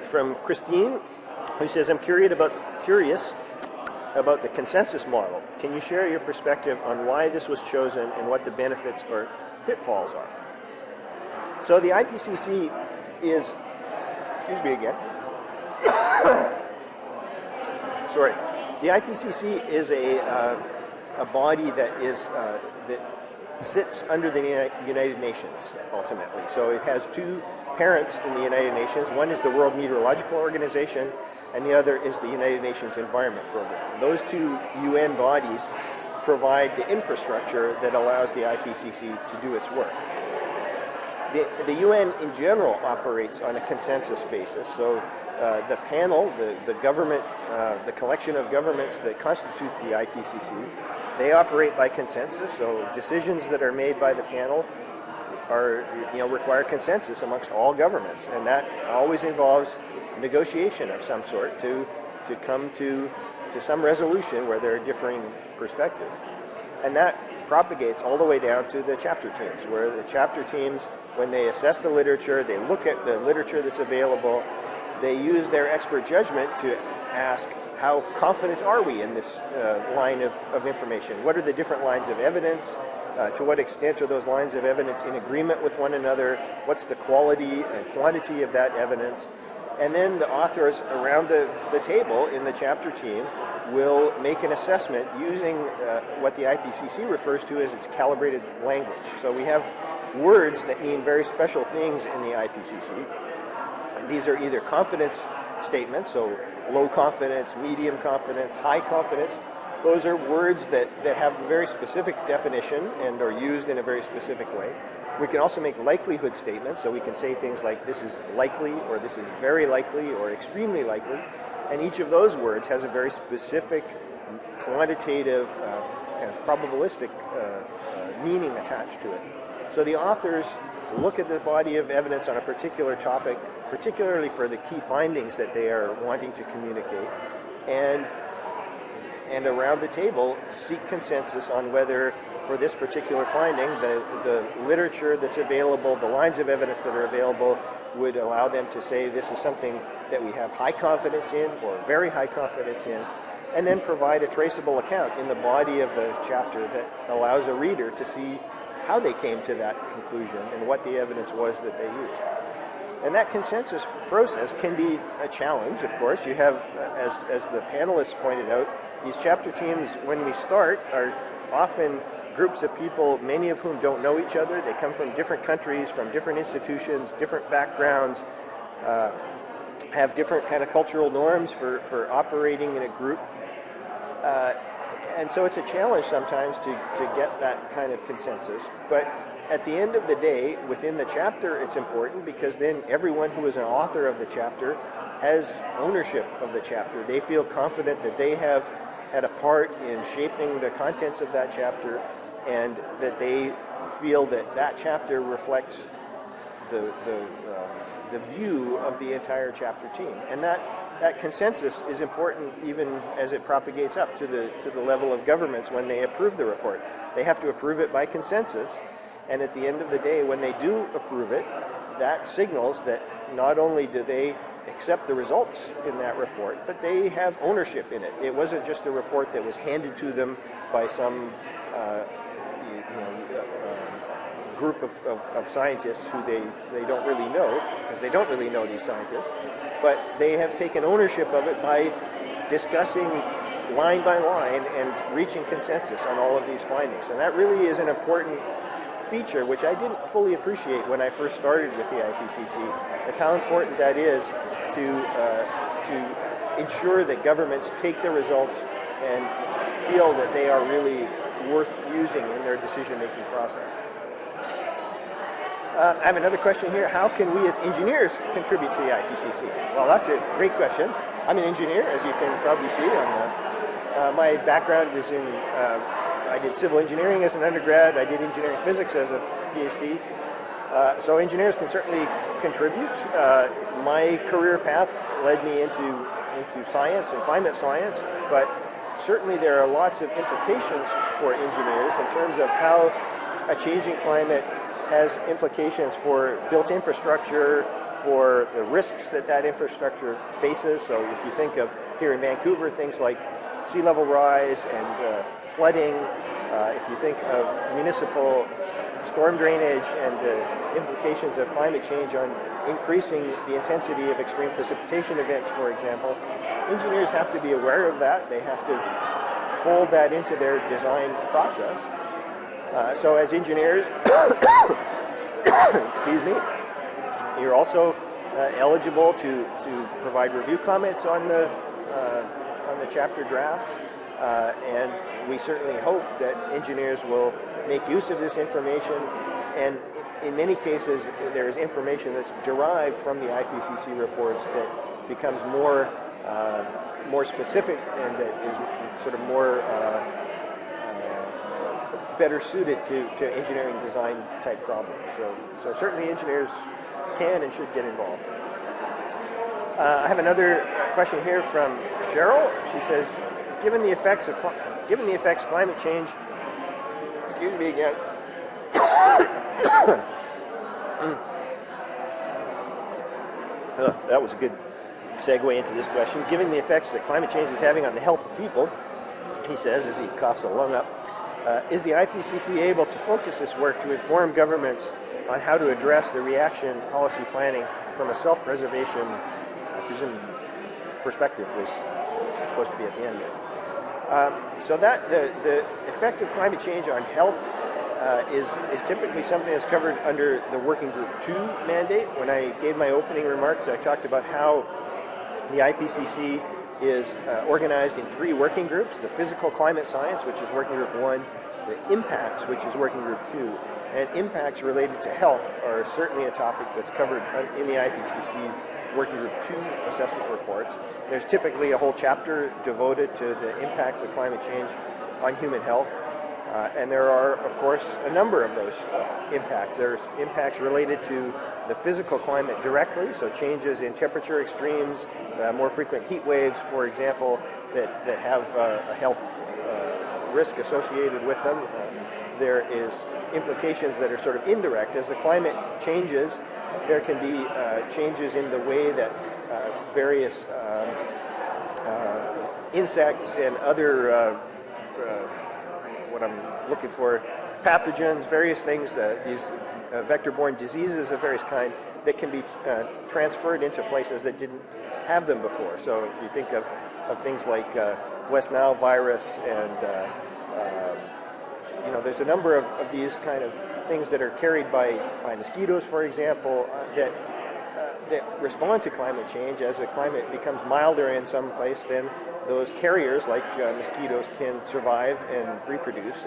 from Christine, who says, I'm curious about the consensus model. Can you share your perspective on why this was chosen and what the benefits or pitfalls are? So the IPCC is, excuse me again. Sorry. The IPCC is a body that sits under the United Nations, ultimately. So it has 2 parents in the United Nations. One is the World Meteorological Organization, and the other is the United Nations Environment Program. Those 2 UN bodies provide the infrastructure that allows the IPCC to do its work. The UN in general operates on a consensus basis. So the panel, the government, the collection of governments that constitute the IPCC, they operate by consensus. So decisions that are made by the panel require consensus amongst all governments, and that always involves negotiation of some sort to come to some resolution where there are differing perspectives. And that propagates all the way down to the chapter teams, where the chapter teams, when they assess the literature, they look at the literature that's available, they use their expert judgment to ask, how confident are we in this line of information? What are the different lines of evidence? To what extent are those lines of evidence in agreement with one another? What's the quality and quantity of that evidence? And then the authors around the table in the chapter team will make an assessment using what the IPCC refers to as its calibrated language. So we have words that mean very special things in the IPCC. These are either confidence statements, so low confidence, medium confidence, high confidence. Those are words that have a very specific definition and are used in a very specific way. We can also make likelihood statements, so we can say things like this is likely, or this is very likely, or extremely likely. And each of those words has a very specific quantitative kind of probabilistic meaning attached to it. So the authors look at the body of evidence on a particular topic, particularly for the key findings that they are wanting to communicate, and around the table seek consensus on whether, for this particular finding, the literature that's available, the lines of evidence that are available, would allow them to say this is something that we have high confidence in or very high confidence in, and then provide a traceable account in the body of the chapter that allows a reader to see how they came to that conclusion and what the evidence was that they used. And that consensus process can be a challenge, of course. You have, as the panelists pointed out, these chapter teams, when we start, are often groups of people, many of whom don't know each other. They come from different countries, from different institutions, different backgrounds, have different kind of cultural norms for operating in a group. And so it's a challenge sometimes to get that kind of consensus. But at the end of the day, within the chapter, it's important because then everyone who is an author of the chapter has ownership of the chapter. They feel confident that they have had a part in shaping the contents of that chapter, and that they feel that that chapter reflects the view of the entire chapter team. And that consensus is important even as it propagates up to the level of governments when they approve the report. They have to approve it by consensus, and at the end of the day, when they do approve it, that signals that not only do they accept the results in that report, but they have ownership in it. It wasn't just a report that was handed to them by some group of scientists who they don't really know, because they don't really know these scientists, but they have taken ownership of it by discussing line by line and reaching consensus on all of these findings. And that really is an important feature, which I didn't fully appreciate when I first started with the IPCC, is how important that is to ensure that governments take the results and feel that they are really worth using in their decision-making process. I have another question here. How can we as engineers contribute to the IPCC? Well, that's a great question. I'm an engineer, as you can probably see. My background is in, I did civil engineering as an undergrad. I did engineering physics as a PhD. So engineers can certainly contribute. My career path led me into science and climate science, but certainly there are lots of implications for engineers in terms of how a changing climate has implications for built infrastructure, for the risks that infrastructure faces. So if you think of here in Vancouver, things like sea level rise and flooding, if you think of municipal storm drainage and the implications of climate change on increasing the intensity of extreme precipitation events, for example, engineers have to be aware of that. They have to fold that into their design process. So as engineers, excuse me, you're also eligible to provide review comments on the chapter drafts, and we certainly hope that engineers will make use of this information. And in many cases, there is information that's derived from the IPCC reports that becomes more specific and that is sort of more better suited to engineering design type problems. So certainly engineers can and should get involved. I have another question here from Cheryl. She says, given the effects of climate change, excuse me again. That was a good segue into this question. Given the effects that climate change is having on the health of people, he says as he coughs a lung up, is the IPCC able to focus this work to inform governments on how to address the reaction policy planning from a self-preservation, I presume, perspective was supposed to be at the end there. So that the effect of climate change on health is typically something that's covered under the Working Group 2 mandate. When I gave my opening remarks, I talked about how the IPCC is organized in 3 working groups: the physical climate science, which is Working Group 1, the impacts, which is Working Group 2, and impacts related to health are certainly a topic that's covered in the IPCC's Working Group 2 assessment reports. There's typically a whole chapter devoted to the impacts of climate change on human health. And there are, of course, a number of those impacts. There's impacts related to the physical climate directly, so changes in temperature extremes, more frequent heat waves, for example, that have a health risk associated with them. There is implications that are sort of indirect. As the climate changes, there can be changes in the way that various insects and other what I'm looking for, pathogens, various things, these vector-borne diseases of various kinds that can be transferred into places that didn't have them before. So if you think of things like West Nile virus and there's a number of these kind of things that are carried by mosquitoes, for example, that respond to climate change. As the climate becomes milder in some place, then those carriers, like mosquitoes, can survive and reproduce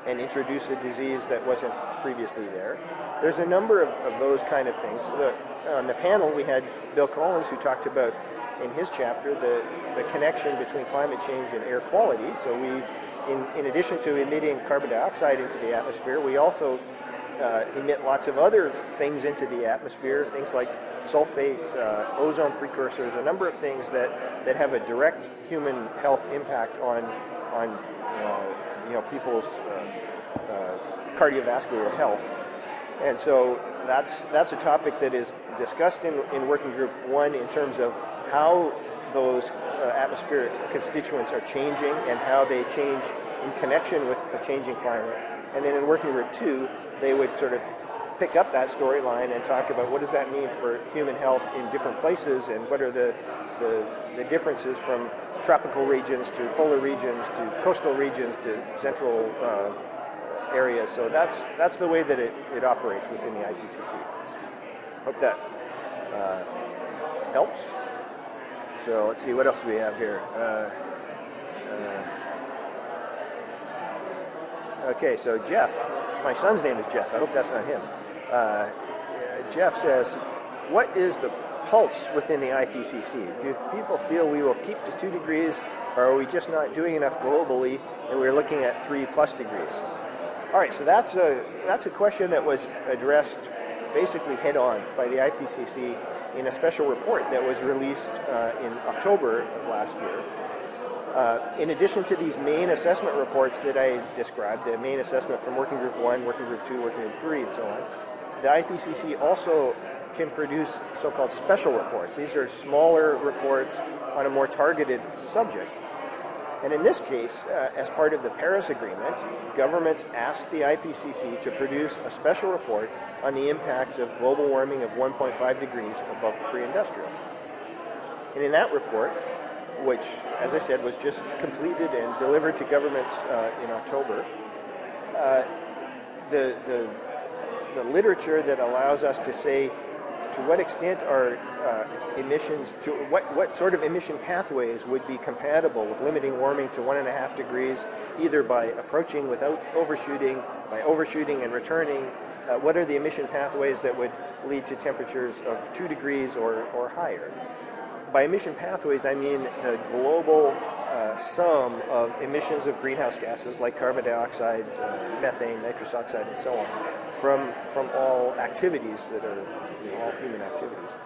and introduce a disease that wasn't previously there. There's a number of those kind of things. On the panel, we had Bill Collins, who talked about, in his chapter, the connection between climate change and air quality. So we, in addition to emitting carbon dioxide into the atmosphere, we also emit lots of other things into the atmosphere, things like sulfate, ozone precursors, a number of things that have a direct human health impact on people's cardiovascular health. And so that's a topic that is discussed in Working Group 1 in terms of how those atmospheric constituents are changing and how they change in connection with a changing climate. And then in Working Group 2, they would sort of pick up that storyline and talk about what does that mean for human health in different places, and what are the differences from tropical regions to polar regions to coastal regions to central areas. So that's the way that it operates within the IPCC. Hope that helps. So let's see, what else do we have here? Okay, so Jeff, my son's name is Jeff. I hope that's not him. Jeff says, what is the pulse within the IPCC? Do people feel we will keep to 2 degrees, or are we just not doing enough globally and we're looking at 3+ degrees? All right, so that's a question that was addressed basically head on by the IPCC in a special report that was released in October of last year. In addition to these main assessment reports that I described, the main assessment from Working Group 1, Working Group 2, Working Group 3, and so on, the IPCC also can produce so-called special reports. These are smaller reports on a more targeted subject. And in this case, as part of the Paris Agreement, governments asked the IPCC to produce a special report on the impacts of global warming of 1.5 degrees above pre-industrial. And in that report, which, as I said, was just completed and delivered to governments in October, the literature that allows us to say to what extent are emissions, to what sort of emission pathways would be compatible with limiting warming to 1.5 degrees, either by approaching without overshooting, by overshooting and returning. What are the emission pathways that would lead to temperatures of 2 degrees or higher? By emission pathways, I mean the global sum of emissions of greenhouse gases like carbon dioxide, methane, nitrous oxide, and so on, from all activities that are all human activities.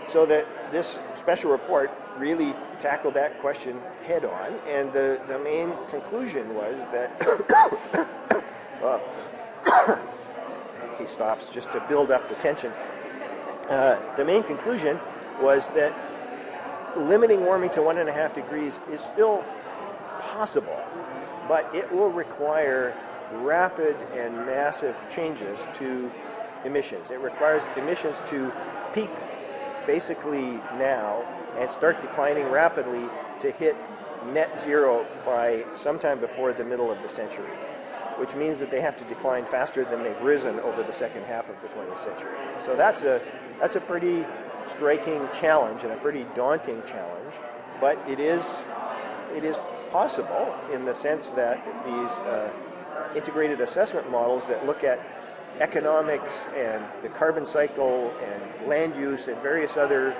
So that this special report really tackled that question head on, and the main conclusion was that he stops just to build up the tension. The main conclusion was that limiting warming to 1.5 degrees is still possible, but it will require rapid and massive changes to emissions. It requires emissions to peak basically now and start declining rapidly to hit net zero by sometime before the middle of the century. which means that they have to decline faster than they've risen over the second half of the 20th century. So that's a pretty striking challenge and a pretty daunting challenge, but it is possible in the sense that these integrated assessment models that look at economics and the carbon cycle and land use and various other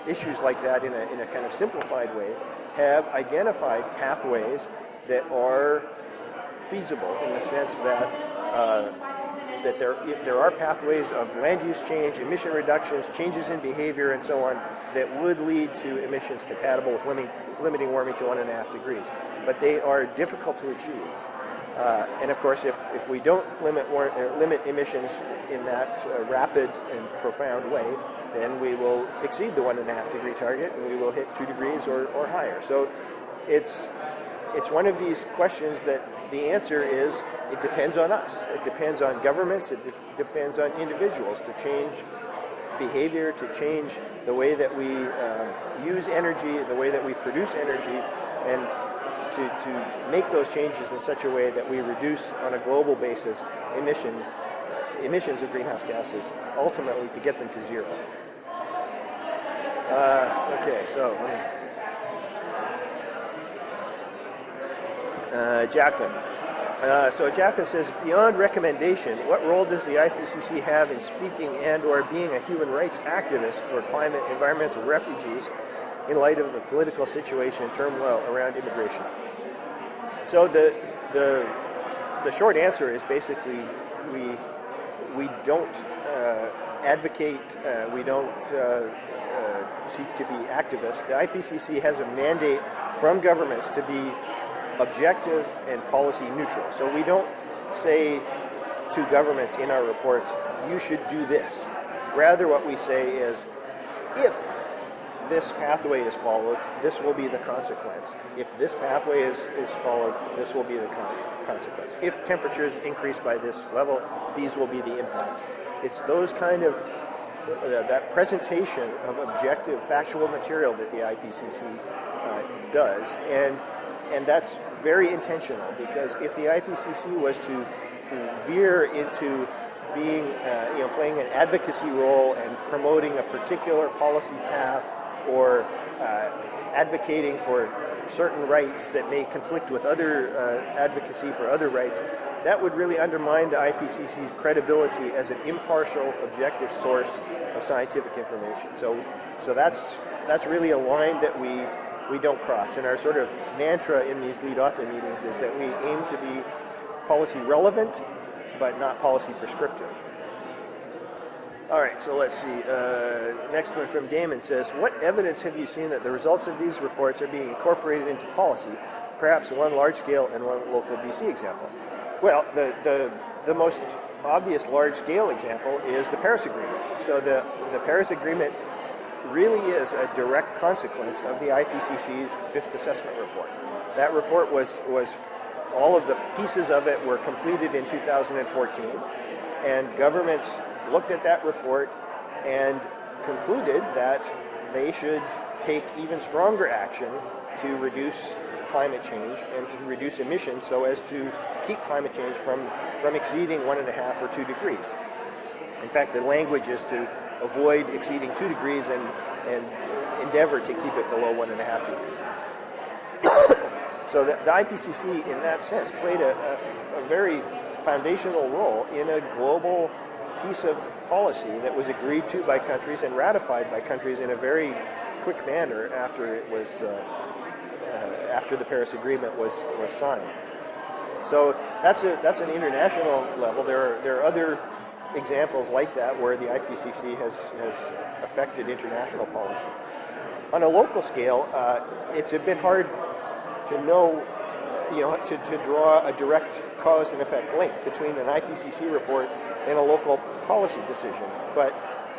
issues like that in a kind of simplified way have identified pathways that are feasible in the sense that there are pathways of land use change, emission reductions, changes in behavior, and so on that would lead to emissions compatible with limiting warming to 1.5 degrees. But they are difficult to achieve. And of course, if we don't limit emissions in that rapid and profound way, then we will exceed the 1.5 degree target and we will hit 2 degrees or higher. So it's one of these questions that the answer is it depends on us. It depends on governments. It depends on individuals to change behavior, to change the way that we use energy, the way that we produce energy, and to make those changes in such a way that we reduce on a global basis emissions of greenhouse gases, ultimately to get them to zero. Okay, so let me... Jacqueline. So Jacqueline says, beyond recommendation, what role does the IPCC have in speaking and or being a human rights activist for climate environmental refugees in light of the political situation and turmoil around immigration? So the short answer is basically we don't advocate, we don't seek to be activists. The IPCC has a mandate from governments to be objective and policy neutral. So we don't say to governments in our reports, you should do this. Rather, what we say is, if this pathway is followed, this will be the consequence. If this pathway is followed, this will be the consequence. If temperatures increase by this level, these will be the impacts. It's those kind of, that presentation of objective, factual material that the IPCC does. And that's very intentional, because if the IPCC was to veer into being, playing an advocacy role and promoting a particular policy path or advocating for certain rights that may conflict with other advocacy for other rights, that would really undermine the IPCC's credibility as an impartial, objective source of scientific information. So that's really a line that we don't cross. And our sort of mantra in these lead author meetings is that we aim to be policy relevant, but not policy prescriptive. All right, so let's see. Next one from Damon says, what evidence have you seen that the results of these reports are being incorporated into policy? Perhaps one large-scale and one local BC example. Well, the most obvious large-scale example is the Paris Agreement. So the Paris Agreement really is a direct consequence of the IPCC's fifth assessment report. That report was all of the pieces of it were completed in 2014, and governments looked at that report and concluded that they should take even stronger action to reduce climate change and to reduce emissions so as to keep climate change from exceeding 1.5 or 2 degrees. In fact, the language is to avoid exceeding 2 degrees and endeavor to keep it below 1.5 degrees. So the IPCC, in that sense, played a very foundational role in a global piece of policy that was agreed to by countries and ratified by countries in a very quick manner after it was after the Paris Agreement was signed. So that's an international level. There are other examples like that where the IPCC has affected international policy. On a local scale, it's a bit hard to know, to draw a direct cause and effect link between an IPCC report and a local policy decision. But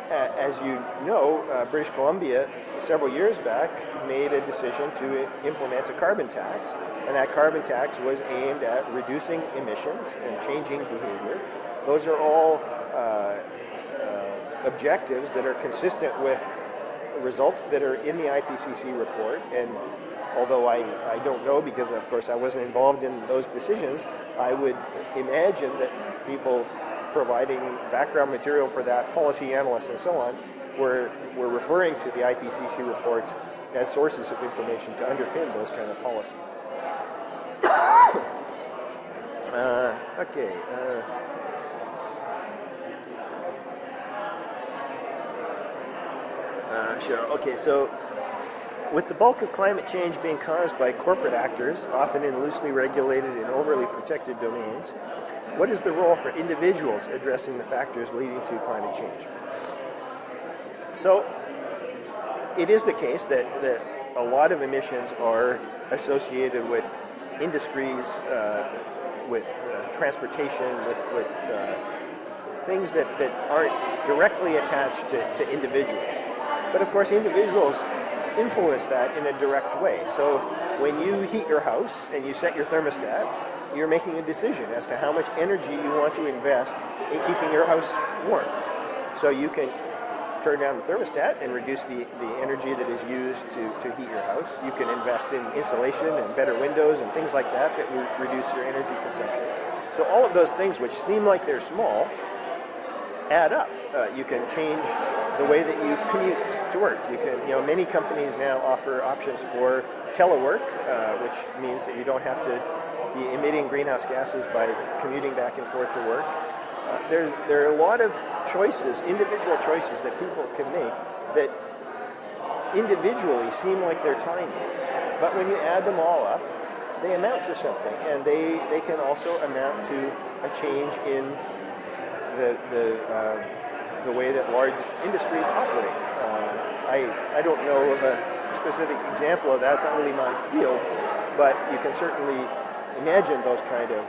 as you know, British Columbia several years back made a decision to implement a carbon tax, and that carbon tax was aimed at reducing emissions and changing behavior. Those are all objectives that are consistent with results that are in the IPCC report, and although I don't know because, of course, I wasn't involved in those decisions, I would imagine that people providing background material for that, policy analysts and so on, were referring to the IPCC reports as sources of information to underpin those kind of policies. Okay. Sure. Okay, so with the bulk of climate change being caused by corporate actors, often in loosely regulated and overly protected domains, what is the role for individuals addressing the factors leading to climate change? So it is the case that a lot of emissions are associated with industries, with transportation, with things that aren't directly attached to individuals. But of course, individuals influence that in a direct way. So when you heat your house and you set your thermostat, you're making a decision as to how much energy you want to invest in keeping your house warm. So you can turn down the thermostat and reduce the energy that is used to heat your house. You can invest in insulation and better windows and things like that will reduce your energy consumption. So all of those things which seem like they're small add up. You can change the way that you commute to work. You can, many companies now offer options for telework, which means that you don't have to be emitting greenhouse gases by commuting back and forth to work. There are a lot of choices, individual choices that people can make that individually seem like they're tiny, but when you add them all up, they amount to something, and they can also amount to a change in the way that large industries operate. I don't know of a specific example of that. It's not really my field, but you can certainly imagine those kind of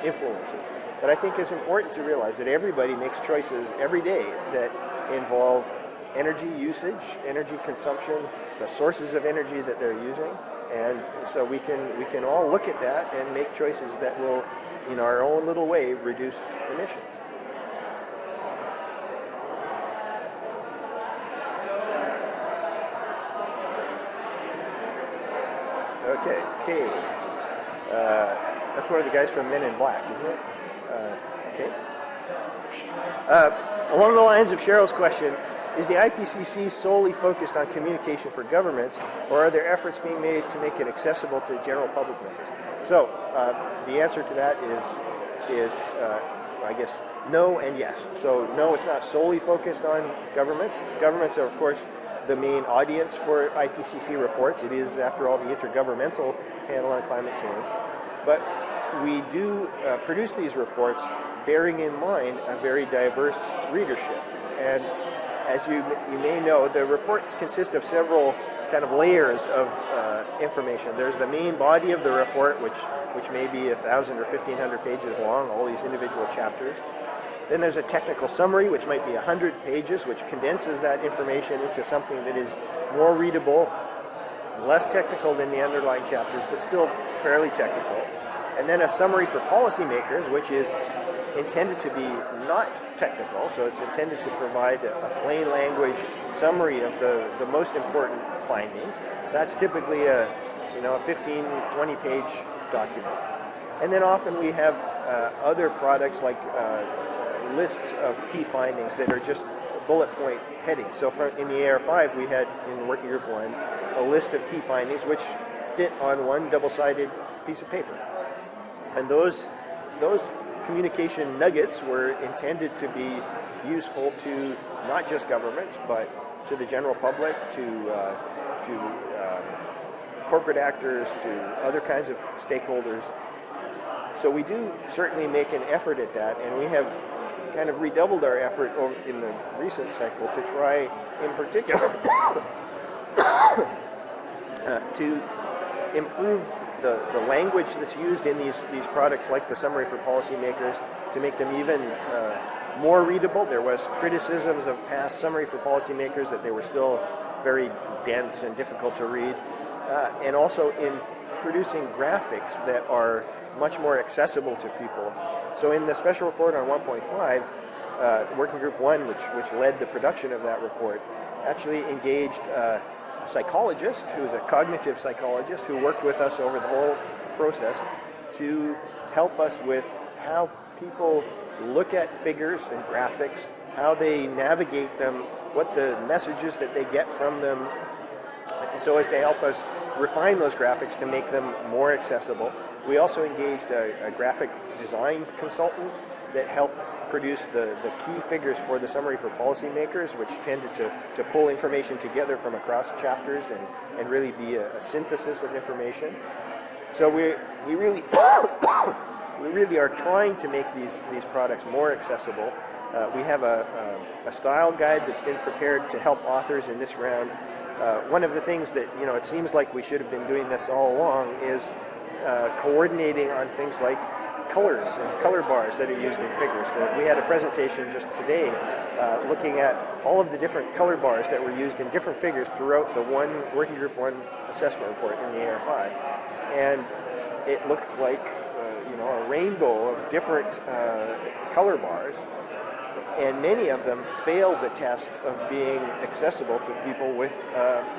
influences. But I think it's important to realize that everybody makes choices every day that involve energy usage, energy consumption, the sources of energy that they're using, and so we can all look at that and make choices that will, in our own little way, reduce emissions. Okay, Kay. That's one of the guys from Men in Black, isn't it? Okay. Along the lines of Cheryl's question, is the IPCC solely focused on communication for governments, or are there efforts being made to make it accessible to general public members? So the answer to that is I guess, no and yes. So no, it's not solely focused on governments. Governments are, of course, the main audience for IPCC reports. It is, after all, the Intergovernmental Panel on Climate Change. But we do produce these reports bearing in mind a very diverse readership. And as you may know, the reports consist of several kind of layers of information. There's the main body of the report, which may be 1,000 or 1,500 pages long, all these individual chapters. Then there's a technical summary, which might be 100 pages, which condenses that information into something that is more readable, less technical than the underlying chapters, but still fairly technical. And then a summary for policymakers, which is intended to be not technical, so it's intended to provide a plain language summary of the most important findings. That's typically a 15, 20 page document. And then often we have other products like lists of key findings that are just bullet point headings. So in the AR5 we had, in the working group 1, a list of key findings which fit on one double-sided piece of paper. And those communication nuggets were intended to be useful to not just governments, but to the general public, to corporate actors, to other kinds of stakeholders. So we do certainly make an effort at that, and we have kind of redoubled our effort in the recent cycle to try, in particular, to improve the language that's used in these products, like the summary for policymakers, to make them even more readable. There was criticisms of past summary for policymakers that they were still very dense and difficult to read, and also in producing graphics that are much more accessible to people. So in the special report on 1.5, Working Group 1, which led the production of that report, actually engaged a psychologist who is a cognitive psychologist who worked with us over the whole process to help us with how people look at figures and graphics, how they navigate them, what the messages that they get from them, so as to help us refine those graphics to make them more accessible. We also engaged a graphic design consultant that helped produce the key figures for the summary for policymakers, which tended to pull information together from across chapters and really be a synthesis of information. So we really we really are trying to make these products more accessible. We have a style guide that's been prepared to help authors in this round. One of the things that, it seems like we should have been doing this all along is coordinating on things like colors and color bars that are used in figures. We had a presentation just today looking at all of the different color bars that were used in different figures throughout the Working Group 1 assessment report in the AR5. And it looked like a rainbow of different color bars, and many of them failed the test of being accessible to people with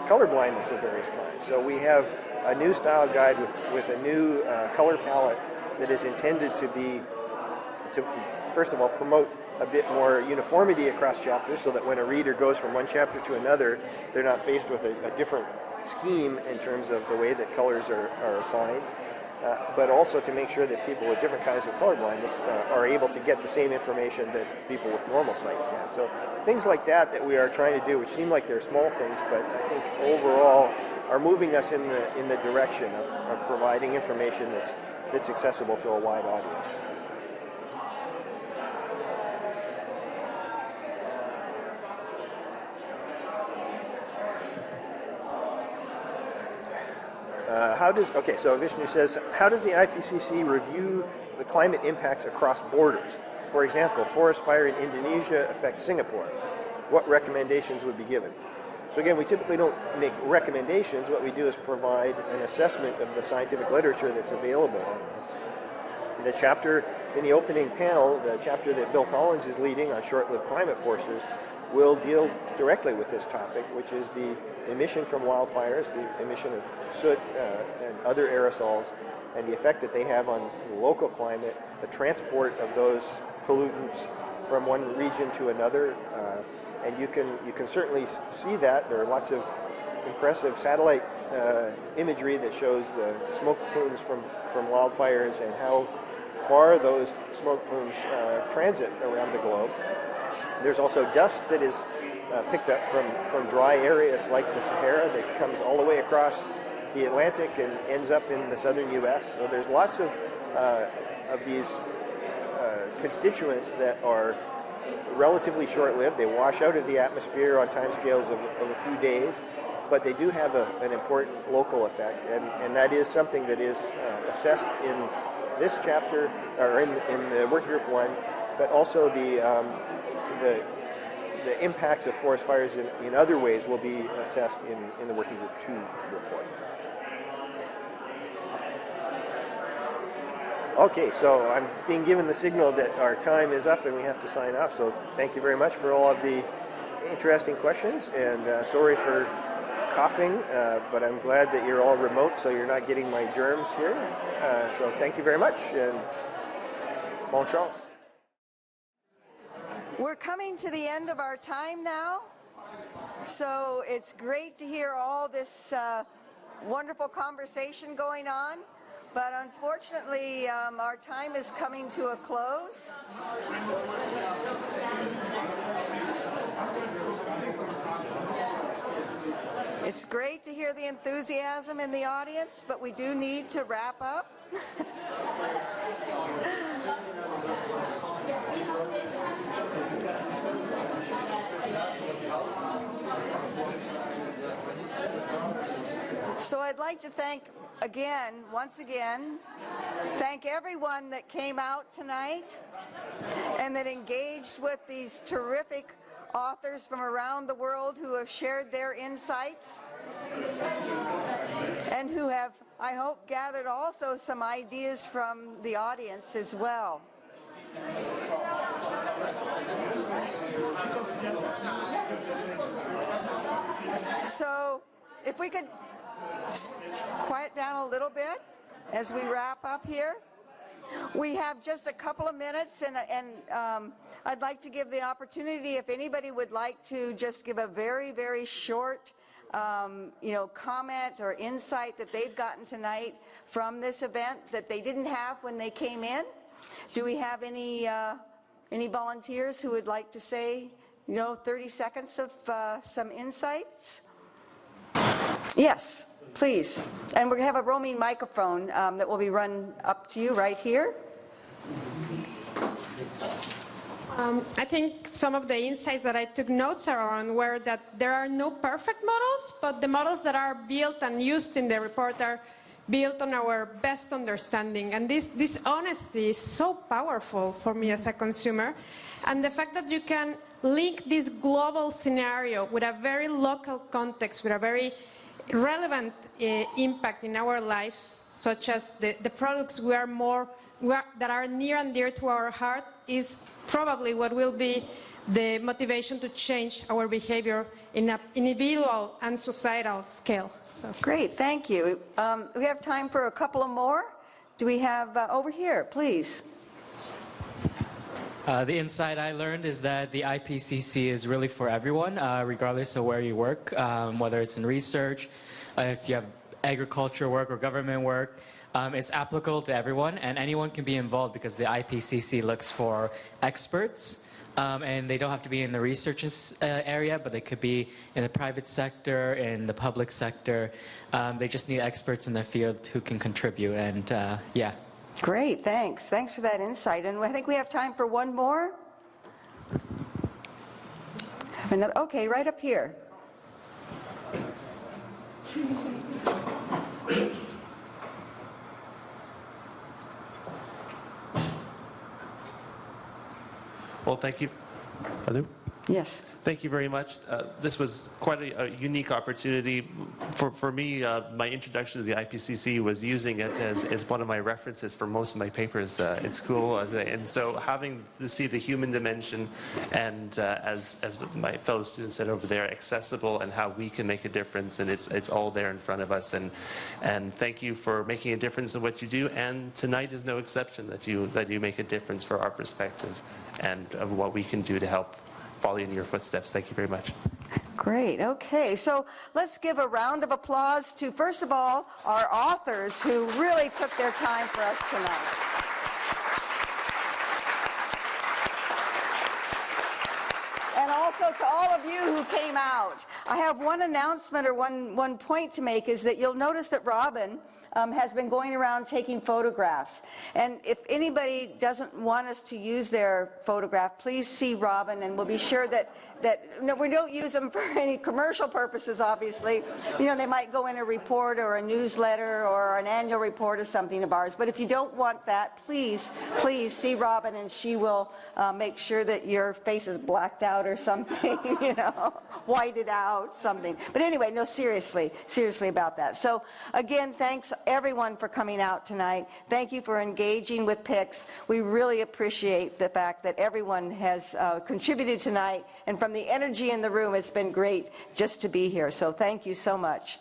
color blindness of various kinds. So we have a new style guide with a new color palette that is intended to first of all, promote a bit more uniformity across chapters, so that when a reader goes from one chapter to another, they're not faced with a different scheme in terms of the way that colors are assigned. But also to make sure that people with different kinds of color blindness are able to get the same information that people with normal sight can. So things like that we are trying to do, which seem like they're small things, but I think overall are moving us in the direction of providing information that's accessible to a wide audience. So Vishnu says, how does the IPCC review the climate impacts across borders? For example, forest fire in Indonesia affects Singapore. What recommendations would be given? So again, we typically don't make recommendations. What we do is provide an assessment of the scientific literature that's available on this. The chapter in the opening panel, the chapter that Bill Collins is leading on short-lived climate forces, will deal directly with this topic, which is the emission from wildfires, the emission of soot and other aerosols, and the effect that they have on local climate, the transport of those pollutants from one region to another. And you can certainly see that. There are lots of impressive satellite imagery that shows the smoke plumes from wildfires and how far those smoke plumes transit around the globe. There's also dust that is picked up from dry areas like the Sahara that comes all the way across the Atlantic and ends up in the southern U.S. So there's lots of these constituents that are relatively short-lived. They wash out of the atmosphere on timescales of a few days, but they do have an important local effect, and that is something that is assessed in this chapter, or in the Working Group 1, but also the impacts of forest fires in other ways will be assessed in the Working Group 2 report. Okay, so I'm being given the signal that our time is up and we have to sign off, so thank you very much for all of the interesting questions, and sorry for coughing, but I'm glad that you're all remote, so you're not getting my germs here. So thank you very much, and bon chance. We're coming to the end of our time now, so it's great to hear all this wonderful conversation going on, but unfortunately our time is coming to a close. It's great to hear the enthusiasm in the audience, but we do need to wrap up. So I'd like to once again, thank everyone that came out tonight and that engaged with these terrific authors from around the world who have shared their insights and who have, I hope, gathered also some ideas from the audience as well. So if we could quiet down a little bit as we wrap up here. We have just a couple of minutes, and I'd like to give the opportunity if anybody would like to just give a very, very short comment or insight that they've gotten tonight from this event that they didn't have when they came in. Do we have any volunteers who would like to say, 30 seconds of some insights? Yes, please. And we're going to have a roaming microphone that will be run up to you right here. I think some of the insights that I took notes on were that there are no perfect models, but the models that are built and used in the report are built on our best understanding. And this honesty is so powerful for me as a consumer. And the fact that you can link this global scenario with a very local context, with a very relevant impact in our lives, such as the products that are near and dear to our heart, is probably what will be the motivation to change our behavior in an individual and societal scale. So. Great, thank you. We have time for a couple of more. Do we have over here, please? The insight I learned is that the IPCC is really for everyone, regardless of where you work, whether it's in research, if you have agriculture work or government work. It's applicable to everyone, and anyone can be involved because the IPCC looks for experts, and they don't have to be in the research area, but they could be in the private sector, in the public sector. They just need experts in their field who can contribute, and yeah. Great, thanks. Thanks for that insight. And I think we have time for one more. Okay, right up here. Well, thank you. Hello? Yes. Thank you very much. This was quite a unique opportunity. For me, my introduction to the IPCC was using it as one of my references for most of my papers in school. And so having to see the human dimension and, as my fellow students said over there, accessible and how we can make a difference, and it's all there in front of us. And thank you for making a difference in what you do. And tonight is no exception that you make a difference for our perspective and of what we can do to help follow in your footsteps. Thank you very much. Great. Okay, so let's give a round of applause to, first of all, our authors who really took their time for us tonight. And also to all of you who came out. I have one announcement or one point to make, is that you'll notice that Robin has been going around taking photographs. And if anybody doesn't want us to use their photograph, please see Robin, and we'll be sure that no, we don't use them for any commercial purposes, obviously. They might go in a report or a newsletter or an annual report or something of ours. But if you don't want that, please see Robin, and she will make sure that your face is blacked out or something, whited out, something. But anyway, no, seriously about that. So again, thanks everyone for coming out tonight. Thank you for engaging with PICS. We really appreciate the fact that everyone has contributed tonight, and from the energy in the room, it's been great just to be here. So thank you so much.